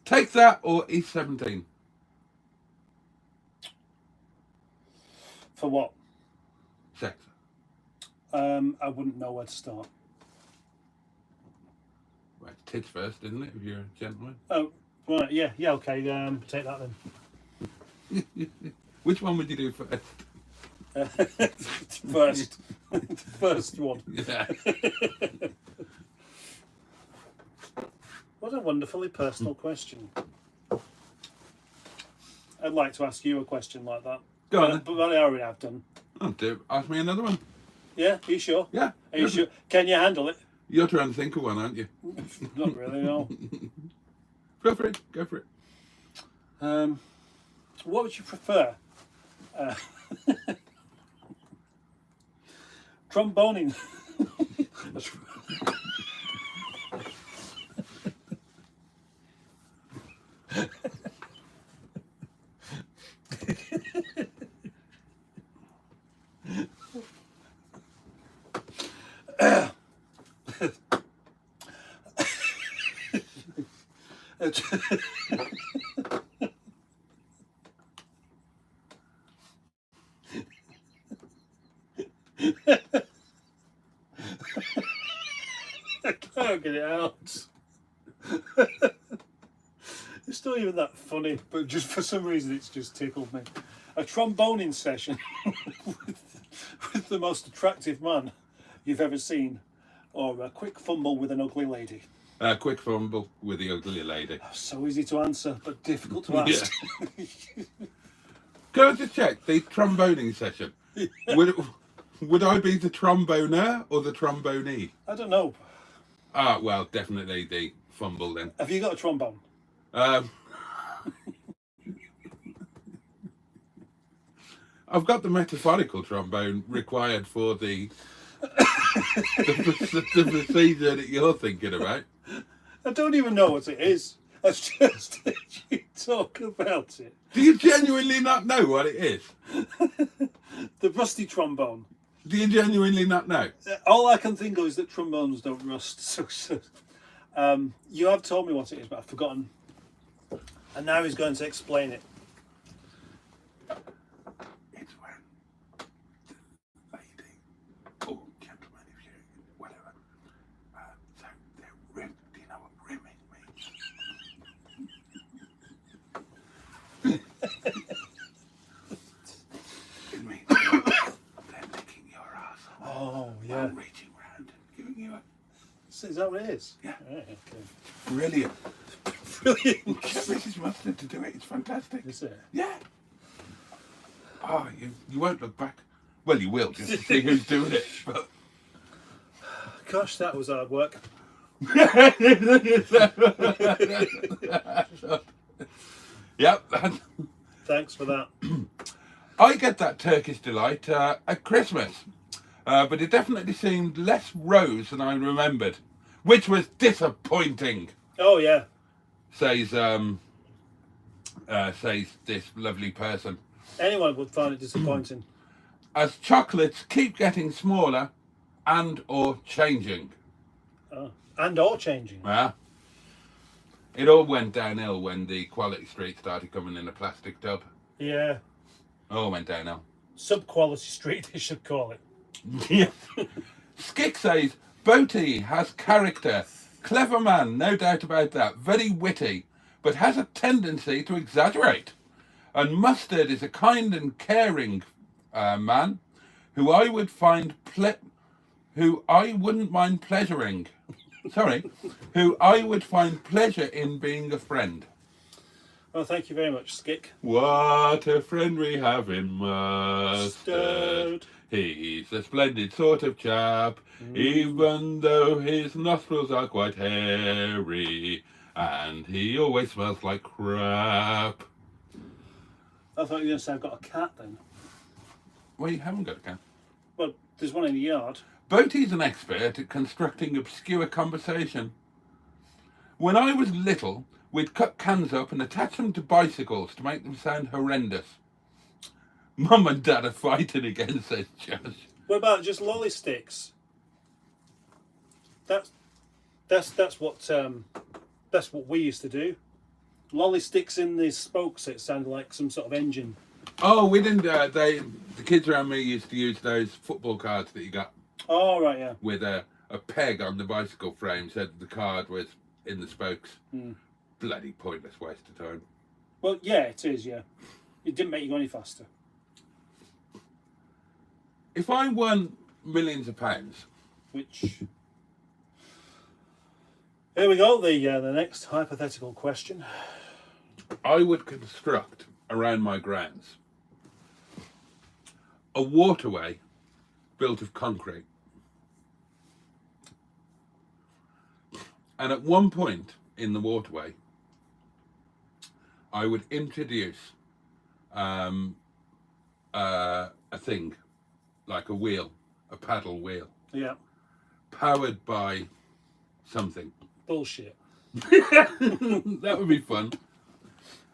[SPEAKER 2] Take that or E17.
[SPEAKER 1] For what?
[SPEAKER 2] Sex.
[SPEAKER 1] I wouldn't know where to start.
[SPEAKER 2] Right, tits first, isn't it? If you're a gentleman.
[SPEAKER 1] Oh, right, yeah, okay. Take that then.
[SPEAKER 2] Which one would you do first?
[SPEAKER 1] First, first one.
[SPEAKER 2] Yeah.
[SPEAKER 1] What a wonderfully personal question. I'd like to ask you a question like that.
[SPEAKER 2] Go on.
[SPEAKER 1] But I already have done.
[SPEAKER 2] Oh, do ask me another one.
[SPEAKER 1] Yeah, are you sure?
[SPEAKER 2] Yeah.
[SPEAKER 1] Are you sure? Can you handle it?
[SPEAKER 2] You're trying to think of one, aren't you?
[SPEAKER 1] Not really, no.
[SPEAKER 2] Go for it. Go for it.
[SPEAKER 1] What would you prefer? Tromboning. I can't get it out. It's not even that funny, but just for some reason it's just tickled me. A tromboning session with the most attractive man you've ever seen, or a quick fumble with an ugly lady.
[SPEAKER 2] Quick fumble with the ugly lady.
[SPEAKER 1] So easy to answer, but difficult to ask.
[SPEAKER 2] Can I just check the tromboning session? Would I be the tromboner or the trombonee?
[SPEAKER 1] I don't know.
[SPEAKER 2] Ah, well, definitely the fumble then.
[SPEAKER 1] Have you got a trombone?
[SPEAKER 2] I've got the metaphorical trombone required for the procedure that you're thinking about.
[SPEAKER 1] I don't even know what it is. That's just that you talk about it.
[SPEAKER 2] Do you genuinely not know what it is?
[SPEAKER 1] The rusty trombone.
[SPEAKER 2] Do you genuinely not know?
[SPEAKER 1] All I can think of is that trombones don't rust. So, you have told me what it is, but I've forgotten. And now he's going to explain it.
[SPEAKER 2] It's when the lady or gentleman, if you whatever, so they're rim. Do you know what rimming means? It means they're licking your ass.
[SPEAKER 1] Oh, yeah.
[SPEAKER 2] And reaching round and giving you a.
[SPEAKER 1] So is that what it is?
[SPEAKER 2] Yeah.
[SPEAKER 1] Right, okay.
[SPEAKER 2] Brilliant.
[SPEAKER 1] Brilliant.
[SPEAKER 2] Get Mrs. Mustard to do it. It's fantastic.
[SPEAKER 1] Is it?
[SPEAKER 2] Yeah. Oh, you won't look back. Well, you will just to see who's doing it. But
[SPEAKER 1] Gosh, that was hard work.
[SPEAKER 2] Yep.
[SPEAKER 1] Thanks for that.
[SPEAKER 2] I get that Turkish delight at Christmas, but it definitely seemed less rose than I remembered, which was disappointing.
[SPEAKER 1] Oh, yeah.
[SPEAKER 2] Says this lovely person.
[SPEAKER 1] Anyone would find it disappointing.
[SPEAKER 2] As chocolates keep getting smaller and or changing.
[SPEAKER 1] Oh. And all changing.
[SPEAKER 2] Yeah. It all went downhill when the Quality Street started coming in a plastic tub.
[SPEAKER 1] Yeah.
[SPEAKER 2] All went downhill.
[SPEAKER 1] Sub-quality street, they should call it.
[SPEAKER 2] Yeah. Skick says, Boaty has character. Clever man, no doubt about that. Very witty, but has a tendency to exaggerate. And Mustard is a kind and caring man who I would find who I wouldn't mind pleasuring. Sorry, who I would find pleasure in being a friend.
[SPEAKER 1] Well, thank you very much, Skick.
[SPEAKER 2] What a friend we have in Mustard. He's a splendid sort of chap, even though his nostrils are quite hairy, and he always smells like crap.
[SPEAKER 1] I thought you were going to say I've got a cat then.
[SPEAKER 2] Well, you haven't got a cat.
[SPEAKER 1] Well, there's one in the yard.
[SPEAKER 2] Boaty's an expert at constructing obscure conversation. When I was little, we'd cut cans up and attach them to bicycles to make them sound horrendous. Mum and Dad are fighting again, says Josh.
[SPEAKER 1] What about just lolly sticks? That's what we used to do. Lolly sticks in the spokes. It sounded like some sort of engine.
[SPEAKER 2] Oh, we didn't. The kids around me used to use those football cards that you got
[SPEAKER 1] Oh right, yeah.
[SPEAKER 2] with a peg on the bicycle frame, so that the card was in the spokes. Bloody pointless waste of time.
[SPEAKER 1] Well, yeah, it is. Yeah, it didn't make you go any faster.
[SPEAKER 2] If I won millions of pounds,
[SPEAKER 1] Which here we go. The next hypothetical question.
[SPEAKER 2] I would construct around my grounds a waterway built of concrete. And at one point in the waterway, I would introduce a thing, like a wheel, a paddle wheel,
[SPEAKER 1] Yeah,
[SPEAKER 2] powered by something.
[SPEAKER 1] bullshit.
[SPEAKER 2] That would be fun.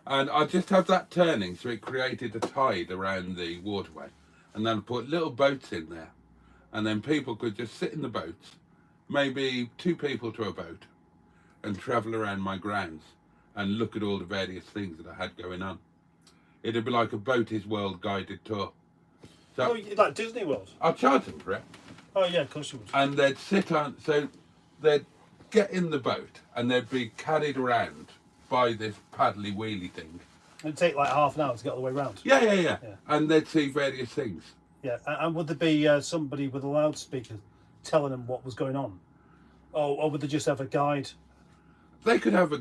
[SPEAKER 2] And I'd just have that turning so it created a tide around the waterway. And then put little boats in there. And then people could just sit in the boats, maybe 2 people to a boat, and travel around my grounds and look at all the various things that I had going on. It'd be like a Boaty's World guided tour. So
[SPEAKER 1] Oh, like Disney World.
[SPEAKER 2] I'd charge them for it.
[SPEAKER 1] Oh yeah, of course you would.
[SPEAKER 2] And they'd sit on, so they'd get in the boat and they'd be carried around by this paddly wheelie thing.
[SPEAKER 1] It'd take like half an hour to get all the way round.
[SPEAKER 2] Yeah. And they'd see various things.
[SPEAKER 1] Yeah, and would there be somebody with a loudspeaker telling them what was going on, or would they just have a guide?
[SPEAKER 2] They could have a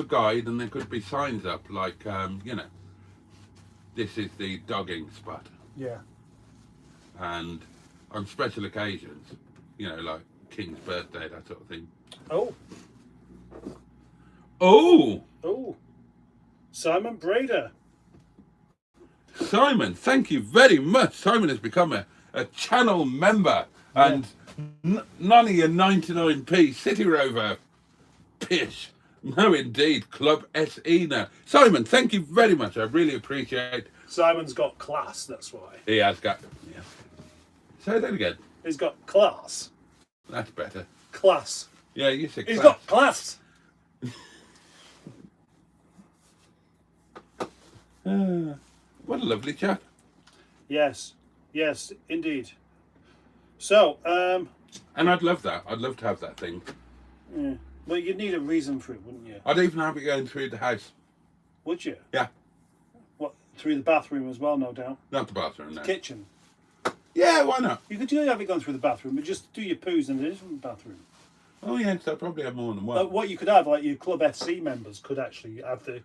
[SPEAKER 2] guide, and there could be signs up like this is the dogging spot,
[SPEAKER 1] Yeah.
[SPEAKER 2] and on special occasions, like King's birthday, that sort of thing.
[SPEAKER 1] Oh.
[SPEAKER 2] Oh,
[SPEAKER 1] Simon Brader.
[SPEAKER 2] Simon, thank you very much. Simon has become a channel member, and none of your 99p City Rover pish. No, indeed, Club SE now. Simon, thank you very much. I really appreciate.
[SPEAKER 1] Simon's got class. That's why.
[SPEAKER 2] He has got. Yeah. Say that again.
[SPEAKER 1] He's got class.
[SPEAKER 2] That's better.
[SPEAKER 1] Class.
[SPEAKER 2] Yeah, you said.
[SPEAKER 1] He's
[SPEAKER 2] class.
[SPEAKER 1] got class.
[SPEAKER 2] What a lovely chat.
[SPEAKER 1] Yes, indeed. So,
[SPEAKER 2] And I'd love that. I'd love to have that thing.
[SPEAKER 1] yeah. Well, you'd need a reason for it, wouldn't you?
[SPEAKER 2] I'd even have it going through the house.
[SPEAKER 1] Would you?
[SPEAKER 2] Yeah.
[SPEAKER 1] What, through the bathroom as well, no doubt.
[SPEAKER 2] Not the bathroom, no.
[SPEAKER 1] Kitchen.
[SPEAKER 2] Yeah, why not?
[SPEAKER 1] You could have it going through the bathroom, but just do your poos in a different bathroom.
[SPEAKER 2] Oh, yeah, so I'd probably have more than one.
[SPEAKER 1] What you could have, like your Club SC members, could actually have the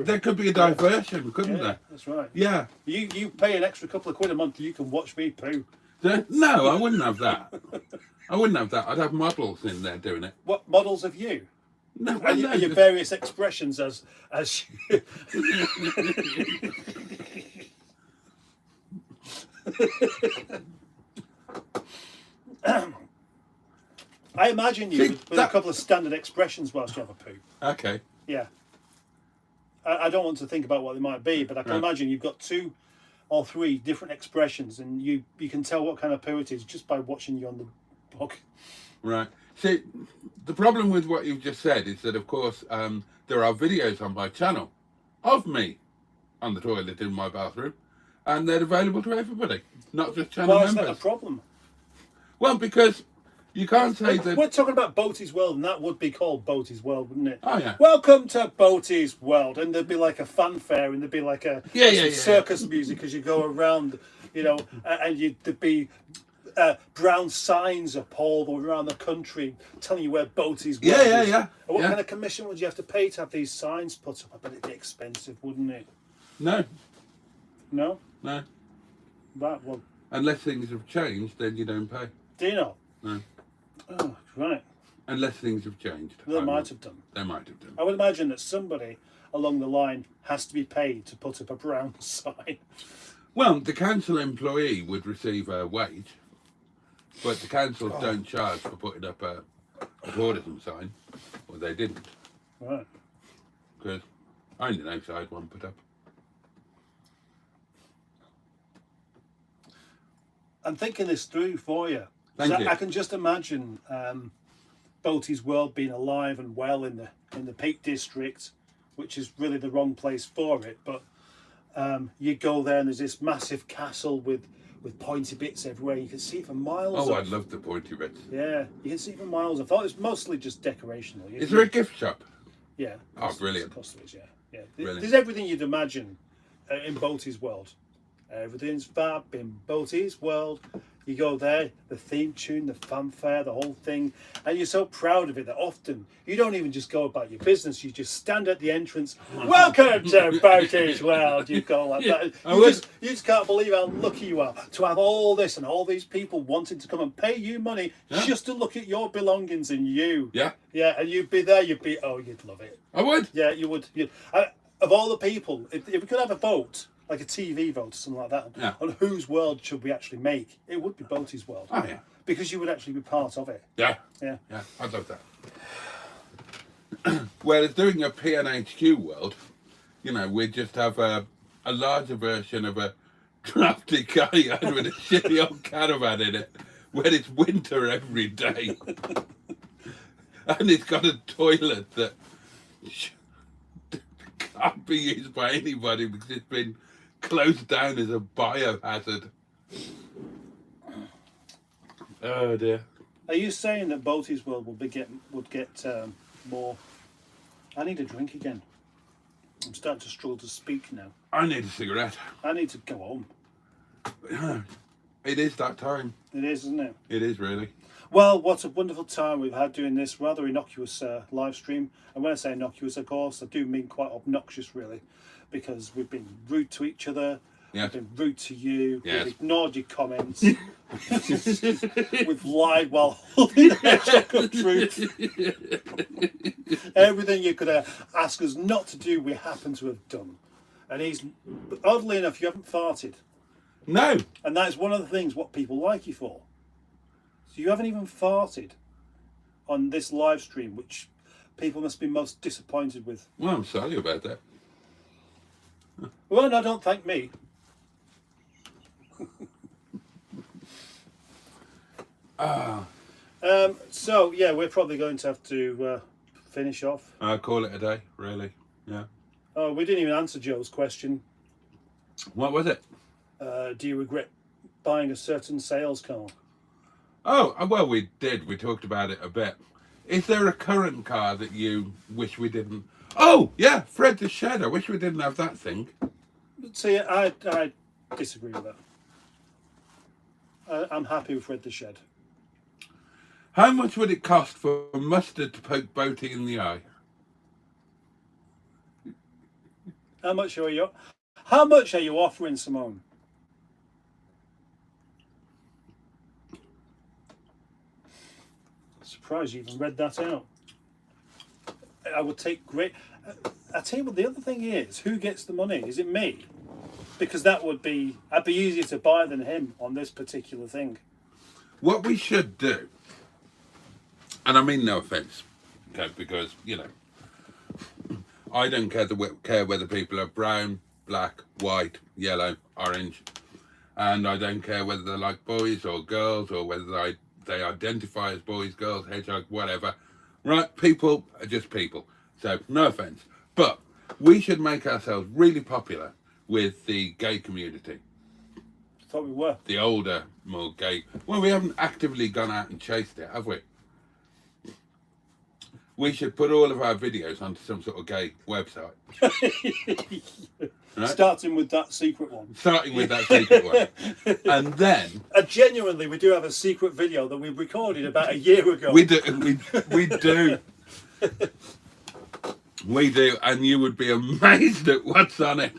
[SPEAKER 2] There could be a diversion, couldn't
[SPEAKER 1] Yeah,
[SPEAKER 2] there?
[SPEAKER 1] that's right.
[SPEAKER 2] Yeah.
[SPEAKER 1] You pay an extra couple of quid a month, you can watch me poo.
[SPEAKER 2] No, I wouldn't have that. I wouldn't have that. I'd have models in there doing it.
[SPEAKER 1] What models have you?
[SPEAKER 2] No,
[SPEAKER 1] And
[SPEAKER 2] no,
[SPEAKER 1] your
[SPEAKER 2] just-
[SPEAKER 1] various expressions as I imagine you
[SPEAKER 2] See,
[SPEAKER 1] with a couple of standard expressions whilst you have a poo.
[SPEAKER 2] Okay.
[SPEAKER 1] Yeah. I don't want to think about what they might be, but I can
[SPEAKER 2] Right.
[SPEAKER 1] imagine you've got 2 or 3 different expressions, and you can tell what kind of poo it is just by watching you on the blog.
[SPEAKER 2] Right. See, the problem with what you've just said is that, of course, there are videos on my channel of me on the toilet in my bathroom, and they're available to everybody, not just channel
[SPEAKER 1] Why is
[SPEAKER 2] members.
[SPEAKER 1] that a problem?
[SPEAKER 2] Well, because you can't say that.
[SPEAKER 1] We're talking about Boaty's World, and that would be called Boaty's World, wouldn't it?
[SPEAKER 2] Oh, yeah.
[SPEAKER 1] Welcome to Boaty's World, and there'd be like a fanfare, and there'd be like
[SPEAKER 2] Yeah.
[SPEAKER 1] circus music as you go around, and there'd be brown signs up all around the country telling you where Boaty's World is.
[SPEAKER 2] Yeah.
[SPEAKER 1] And what
[SPEAKER 2] Yeah.
[SPEAKER 1] kind of commission would you have to pay to have these signs put up? I bet it'd be expensive, wouldn't it?
[SPEAKER 2] No.
[SPEAKER 1] No?
[SPEAKER 2] No.
[SPEAKER 1] Right, well,
[SPEAKER 2] Unless things have changed, then you don't pay.
[SPEAKER 1] do you know?
[SPEAKER 2] No.
[SPEAKER 1] Oh, right.
[SPEAKER 2] Unless things have changed.
[SPEAKER 1] They
[SPEAKER 2] I
[SPEAKER 1] might
[SPEAKER 2] would-
[SPEAKER 1] have done.
[SPEAKER 2] They might have done.
[SPEAKER 1] I would imagine that somebody along the line has to be paid to put up a brown sign.
[SPEAKER 2] Well, the council employee would receive a wage, but the council don't charge for putting up a tourism sign. Well, they didn't,
[SPEAKER 1] Right.
[SPEAKER 2] because I only know I had one put up.
[SPEAKER 1] I'm thinking this through for you.
[SPEAKER 2] Thank you.
[SPEAKER 1] I can just imagine Boaty's World being alive and well in the Peak District, which is really the wrong place for it. But you go there and there's this massive castle with pointy bits everywhere. You can see it for miles.
[SPEAKER 2] Oh,
[SPEAKER 1] off.
[SPEAKER 2] I'd love the pointy bits.
[SPEAKER 1] Yeah, you can see it for miles. I thought it was mostly just decorational.
[SPEAKER 2] Is there a gift shop?
[SPEAKER 1] Yeah.
[SPEAKER 2] Oh, brilliant.
[SPEAKER 1] Of course there is, yeah.
[SPEAKER 2] Brilliant.
[SPEAKER 1] There's everything you'd imagine in Boaty's World. Everything's fab in Boaty's World. You go there, the theme tune, the fanfare, the whole thing, and you're so proud of it that often you don't even just go about your business. You just stand at the entrance. Welcome to Boaty's World. You go like that. You just can't believe how lucky you are to have all this and all these people wanting to come and pay you money just to look at your belongings and you.
[SPEAKER 2] Yeah.
[SPEAKER 1] Yeah, and you'd be there. You'd love it.
[SPEAKER 2] I would.
[SPEAKER 1] Yeah, you would. Of all the people, if we could have a vote, like a TV vote or something like that, on whose world should we actually make, it would be Boaty's World.
[SPEAKER 2] Oh, yeah.
[SPEAKER 1] Because you would actually be part of it.
[SPEAKER 2] Yeah.
[SPEAKER 1] Yeah.
[SPEAKER 2] Yeah, I'd love that. Whereas doing a PNHQ world, we'd just have a larger version of a drafty car yard with a shitty old caravan in it, where it's winter every day. And it's got a toilet that can't be used by anybody because it's been closed down as a biohazard. Oh dear.
[SPEAKER 1] Are you saying that Boaty's World would get more? I need a drink again. I'm starting to struggle to speak now.
[SPEAKER 2] I need a cigarette.
[SPEAKER 1] I need to go home.
[SPEAKER 2] It is that time.
[SPEAKER 1] It is, isn't it?
[SPEAKER 2] It is really.
[SPEAKER 1] Well, what a wonderful time we've had doing this rather innocuous live stream. And when I say innocuous, of course, I do mean quite obnoxious, really, because we've been rude to each other.
[SPEAKER 2] Yes.
[SPEAKER 1] We've been rude to you.
[SPEAKER 2] Yes.
[SPEAKER 1] We've ignored your comments. We've lied while holding the truth. Everything you could ask us not to do, we happen to have done. And oddly enough, you haven't farted.
[SPEAKER 2] No.
[SPEAKER 1] And that is one of the things what people like you for. So you haven't even farted on this live stream, which people must be most disappointed with.
[SPEAKER 2] Well, I'm sorry about that.
[SPEAKER 1] Well, no, don't thank me. So, yeah, we're probably going to have to finish off.
[SPEAKER 2] Call it a day, really. Yeah.
[SPEAKER 1] Oh, we didn't even answer Joe's question.
[SPEAKER 2] What was it?
[SPEAKER 1] Do you regret buying a certain sales car?
[SPEAKER 2] Oh, well, we did. We talked about it a bit. Is there a current car that you wish we didn't? Oh, yeah, Fred the Shed. I wish we didn't have that thing.
[SPEAKER 1] See, I disagree with that. I'm happy with Fred the Shed.
[SPEAKER 2] How much would it cost for Mustard to poke Boaty in the eye?
[SPEAKER 1] How much are you offering, Simone? Surprised you even read that out. I would take great. I tell you what, the other thing is, who gets the money? Is it me? Because I'd be easier to buy than him on this particular thing.
[SPEAKER 2] What we should do, and I mean no offence, okay, because I don't care whether people are brown, black, white, yellow, orange, and I don't care whether they're like boys or girls or whether they identify as boys, girls, hedgehog, whatever. Right? People are just people. So, no offence. But we should make ourselves really popular with the gay community.
[SPEAKER 1] I thought we were.
[SPEAKER 2] The older, more gay. Well, we haven't actively gone out and chased it, have we? We should put all of our videos onto some sort of gay website. Right?
[SPEAKER 1] Starting with that secret one.
[SPEAKER 2] Starting with that secret one. And then...
[SPEAKER 1] genuinely, we do have a secret video that we recorded about a year ago.
[SPEAKER 2] We do. We do. We do. And you would be amazed at what's on it.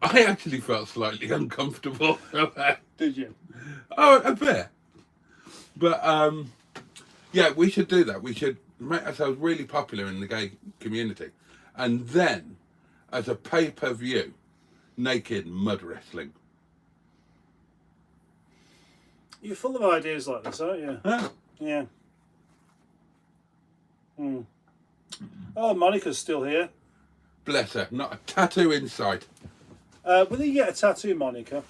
[SPEAKER 2] I actually felt slightly uncomfortable.
[SPEAKER 1] Did you?
[SPEAKER 2] Oh, a bit. But, yeah, we should do that. We should make ourselves really popular in the gay community. And then, as a pay-per-view, naked mud wrestling.
[SPEAKER 1] You're full of ideas like this, aren't you?
[SPEAKER 2] Huh?
[SPEAKER 1] Yeah. Oh, Monica's still here.
[SPEAKER 2] Bless her. Not a tattoo in sight.
[SPEAKER 1] Will you get a tattoo, Monica?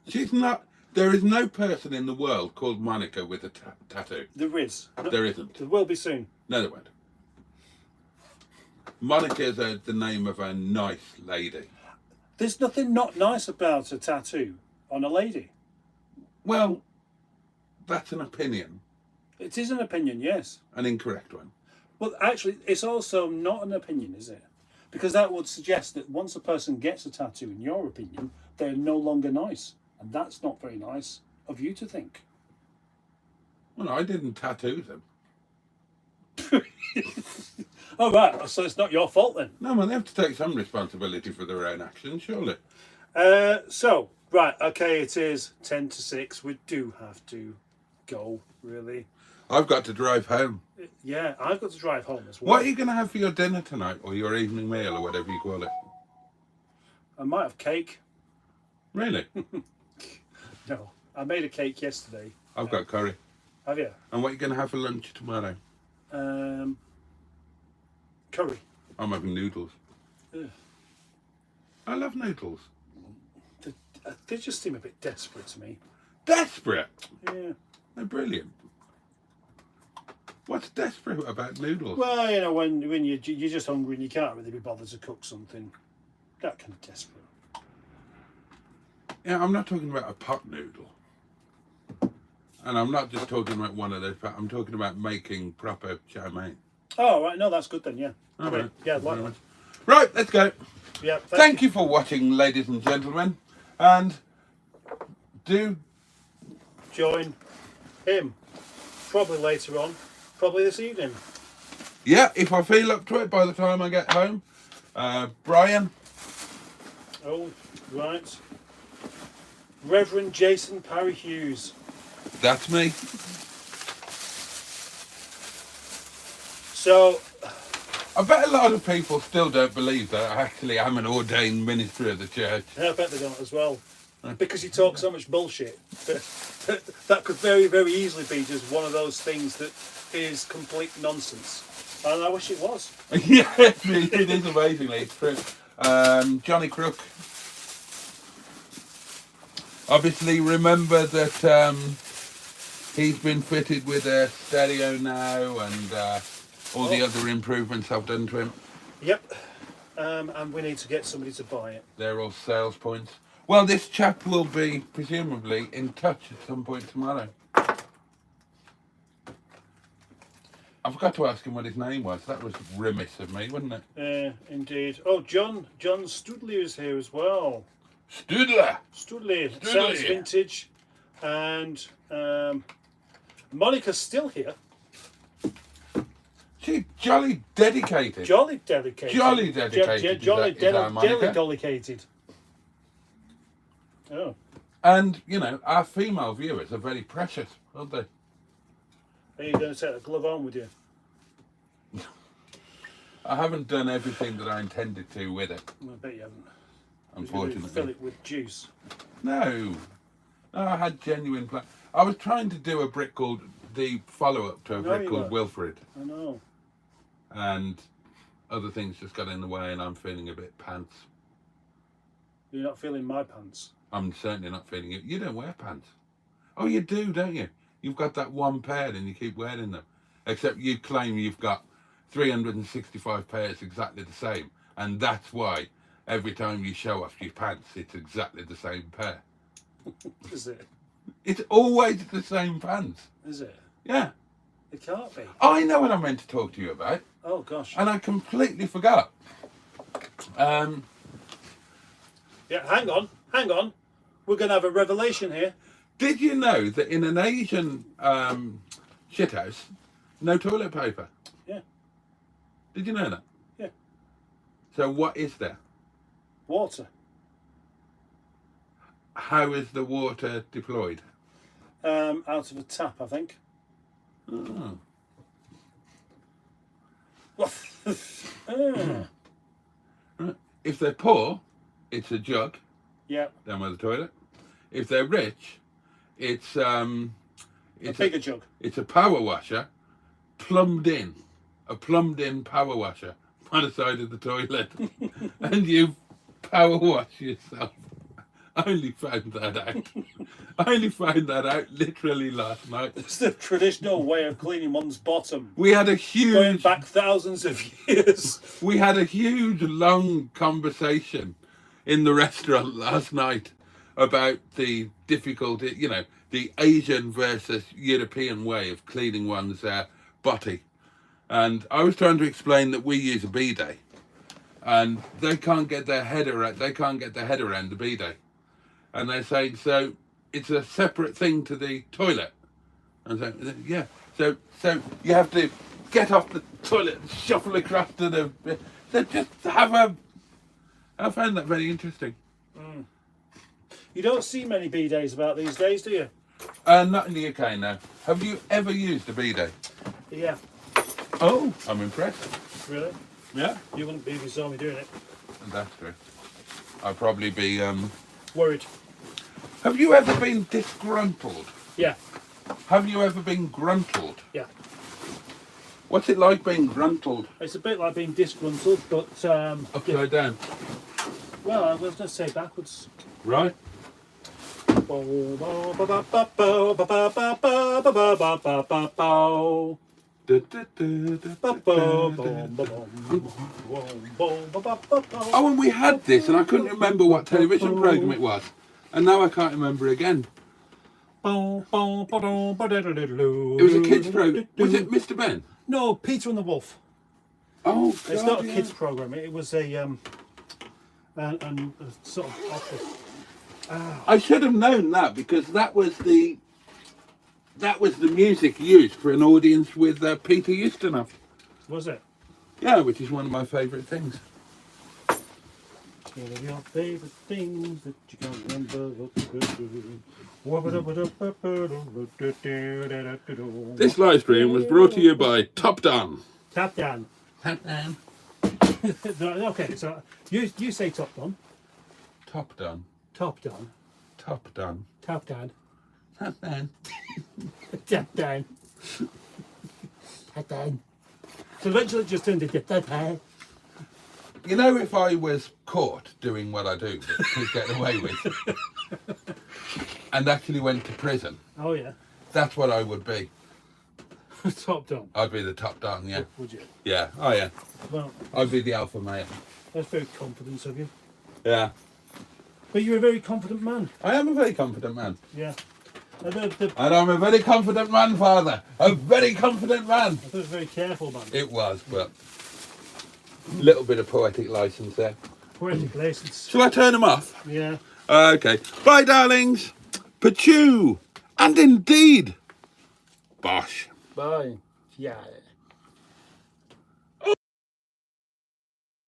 [SPEAKER 2] She's not. There is no person in the world called Monica with a tattoo.
[SPEAKER 1] There is. No,
[SPEAKER 2] There isn't.
[SPEAKER 1] there will be soon.
[SPEAKER 2] No, there won't. Monica is the name of a nice lady.
[SPEAKER 1] There's nothing not nice about a tattoo on a lady.
[SPEAKER 2] Well, that's an opinion,
[SPEAKER 1] It is an opinion, yes.
[SPEAKER 2] an incorrect one.
[SPEAKER 1] Well, actually, it's also not an opinion, is it? Because that would suggest that once a person gets a tattoo, in your opinion, they're no longer nice. And that's not very nice of you to think.
[SPEAKER 2] Well, I didn't tattoo them.
[SPEAKER 1] Oh, right. So it's not your fault then.
[SPEAKER 2] No, well, they have to take some responsibility for their own actions, surely.
[SPEAKER 1] So, right. Okay, it is 10 to 6. We do have to go, really.
[SPEAKER 2] I've got to drive home.
[SPEAKER 1] Yeah, I've got to drive home as well.
[SPEAKER 2] What are you going to have for your dinner tonight, or your evening meal, or whatever you call it?
[SPEAKER 1] I might have cake.
[SPEAKER 2] Really?
[SPEAKER 1] No, I made a cake yesterday.
[SPEAKER 2] I've got curry.
[SPEAKER 1] Have you?
[SPEAKER 2] And what are you going to have for lunch tomorrow?
[SPEAKER 1] Curry.
[SPEAKER 2] I'm having noodles.
[SPEAKER 1] Ugh.
[SPEAKER 2] I love noodles.
[SPEAKER 1] They just seem a bit desperate to me.
[SPEAKER 2] Desperate?
[SPEAKER 1] Yeah.
[SPEAKER 2] They're brilliant. What's desperate about noodles?
[SPEAKER 1] Well, you know, when you're just hungry and you can't really be bothered to cook something, that kind of desperate.
[SPEAKER 2] Yeah, I'm not talking about a pot noodle. And I'm not just talking about one of those, I'm talking about making proper chow mein.
[SPEAKER 1] Oh, right. No, that's good then, yeah.
[SPEAKER 2] All
[SPEAKER 1] Great.
[SPEAKER 2] right.
[SPEAKER 1] Yeah,
[SPEAKER 2] Thank you
[SPEAKER 1] like
[SPEAKER 2] very
[SPEAKER 1] that.
[SPEAKER 2] much. Right, let's go.
[SPEAKER 1] Yeah.
[SPEAKER 2] Thank you for watching, ladies and gentlemen. And do
[SPEAKER 1] Join him. Probably later on. Probably this evening.
[SPEAKER 2] yeah, if I feel up to it by the time I get home. Brian.
[SPEAKER 1] Oh, right. Reverend Jason Parry Hughes.
[SPEAKER 2] That's me.
[SPEAKER 1] So,
[SPEAKER 2] I bet a lot of people still don't believe that I actually am an ordained minister of the church.
[SPEAKER 1] I bet they don't as well. Because you talk so much bullshit. That could very, very easily be just one of those things that is complete nonsense. And I wish it was.
[SPEAKER 2] Yeah, it is amazingly. It's true. Johnny Crook. Obviously, remember that he's been fitted with a stereo now and all the other improvements I've done to him.
[SPEAKER 1] Yep. And we need to get somebody to buy it.
[SPEAKER 2] They're all sales points. Well, this chap will be, presumably, in touch at some point tomorrow. I forgot to ask him what his name was. That was remiss of me, wasn't it?
[SPEAKER 1] Indeed. Oh, John Studley is here as well.
[SPEAKER 2] Studler!
[SPEAKER 1] Studley. Sounds vintage. And Monica's still here.
[SPEAKER 2] She's jolly dedicated.
[SPEAKER 1] Jolly dedicated.
[SPEAKER 2] Jolly dedicated.
[SPEAKER 1] Jolly
[SPEAKER 2] Is that Monica?
[SPEAKER 1] dedicated. Oh.
[SPEAKER 2] And, you know, our female viewers are very precious, aren't they?
[SPEAKER 1] Are you going to take the glove on with you?
[SPEAKER 2] I haven't done everything that I intended to with it,
[SPEAKER 1] I bet you haven't.
[SPEAKER 2] unfortunately.
[SPEAKER 1] Fill it with juice.
[SPEAKER 2] No, I had genuine plans. I was trying to do a brick called, the follow-up to a
[SPEAKER 1] No,
[SPEAKER 2] brick
[SPEAKER 1] you
[SPEAKER 2] called
[SPEAKER 1] weren't.
[SPEAKER 2] Wilfred.
[SPEAKER 1] I know.
[SPEAKER 2] And other things just got in the way and I'm feeling a bit pants.
[SPEAKER 1] You're not feeling my pants.
[SPEAKER 2] I'm certainly not feeling it. You don't wear pants. Oh, you do, don't you? You've got that one pair and you keep wearing them. Except you claim you've got 365 pairs exactly the same. And that's why every time you show off your pants, it's exactly the same pair.
[SPEAKER 1] Is it?
[SPEAKER 2] It's always the same pants.
[SPEAKER 1] Is it?
[SPEAKER 2] Yeah.
[SPEAKER 1] It can't be.
[SPEAKER 2] I know what I meant to talk to you about.
[SPEAKER 1] Oh, gosh.
[SPEAKER 2] And I completely forgot.
[SPEAKER 1] Yeah, hang on. We're going to have a revelation here.
[SPEAKER 2] Did you know that in an Asian shithouse, no toilet paper?
[SPEAKER 1] Yeah.
[SPEAKER 2] Did you know that?
[SPEAKER 1] Yeah.
[SPEAKER 2] So what is there?
[SPEAKER 1] Water.
[SPEAKER 2] How is the water deployed?
[SPEAKER 1] Out of a tap, I think.
[SPEAKER 2] Oh.
[SPEAKER 1] Ah.
[SPEAKER 2] Right. If they're poor, it's a jug
[SPEAKER 1] Yeah,
[SPEAKER 2] down by the toilet. If they're rich, it's
[SPEAKER 1] a bigger jug.
[SPEAKER 2] It's a power washer, plumbed in, a plumbed in power washer by the side of the toilet, and you power wash yourself. I only found that out. I only found that out literally last night.
[SPEAKER 1] It's the traditional way of cleaning one's bottom,
[SPEAKER 2] We had a
[SPEAKER 1] going
[SPEAKER 2] huge,
[SPEAKER 1] back thousands of years.
[SPEAKER 2] we had a huge, long conversation in the restaurant last night about the difficulty, you know, the Asian versus European way of cleaning one's body. And I was trying to explain that we use a bidet, and they can't get their head around. They can't get their head around the bidet, and they're saying so it's a separate thing to the toilet. And so yeah, so you have to get off the toilet and shuffle across to the. So just have a. I found that very interesting.
[SPEAKER 1] You don't see many bidets about these days, do you?
[SPEAKER 2] Not in the UK now. Have you ever used a bidet?
[SPEAKER 1] Yeah.
[SPEAKER 2] Oh, I'm impressed.
[SPEAKER 1] Really?
[SPEAKER 2] Yeah,
[SPEAKER 1] You wouldn't be if you saw me doing it.
[SPEAKER 2] that's true. I'd probably be.
[SPEAKER 1] Worried.
[SPEAKER 2] Have you ever been disgruntled?
[SPEAKER 1] Yeah.
[SPEAKER 2] Have you ever been gruntled?
[SPEAKER 1] Yeah.
[SPEAKER 2] What's it like being gruntled?
[SPEAKER 1] It's a bit like being disgruntled, but
[SPEAKER 2] Upside down.
[SPEAKER 1] well, I was going to say backwards.
[SPEAKER 2] Right? Oh, and we had this, and I couldn't remember what television programme it was. And now I can't remember again. It was a kids' programme. Was it Mr. Ben?
[SPEAKER 1] No, Peter and the Wolf.
[SPEAKER 2] Oh,
[SPEAKER 1] It's
[SPEAKER 2] God,
[SPEAKER 1] not a
[SPEAKER 2] yeah.
[SPEAKER 1] kids' program. It was a sort of office.
[SPEAKER 2] I should have known that because that was the music used for an audience with Peter Ustinov.
[SPEAKER 1] Was it?
[SPEAKER 2] Yeah, which is one of my favourite things.
[SPEAKER 1] One of your favourite things that you can't remember.
[SPEAKER 2] This live stream was brought to you by Top Down.
[SPEAKER 1] Tap down.
[SPEAKER 2] Top Down.
[SPEAKER 1] Okay, so you say top down.
[SPEAKER 2] Top Down.
[SPEAKER 1] Top down.
[SPEAKER 2] Top Down.
[SPEAKER 1] Tap down.
[SPEAKER 2] Top Down.
[SPEAKER 1] Tap down. Tap down. So eventually it just turned into tap down.
[SPEAKER 2] You know, if I was caught doing what I do, but could get away with, and actually went to prison,
[SPEAKER 1] Oh yeah.
[SPEAKER 2] that's what I would be.
[SPEAKER 1] Top down.
[SPEAKER 2] I'd be the top down, yeah.
[SPEAKER 1] Would you?
[SPEAKER 2] Yeah, oh yeah.
[SPEAKER 1] Well,
[SPEAKER 2] I'd be the alpha male.
[SPEAKER 1] that's very confident of you.
[SPEAKER 2] Yeah.
[SPEAKER 1] But you're a very confident man.
[SPEAKER 2] I am a very confident man.
[SPEAKER 1] Yeah.
[SPEAKER 2] And I'm a very confident man, Father. A very confident man.
[SPEAKER 1] I thought it was a very careful man.
[SPEAKER 2] It was, but a little bit of poetic license there.
[SPEAKER 1] Poetic license.
[SPEAKER 2] Shall I turn them off?
[SPEAKER 1] Yeah.
[SPEAKER 2] Okay. Bye, darlings. Pachoo. And indeed, bosh.
[SPEAKER 1] Bye. Yeah.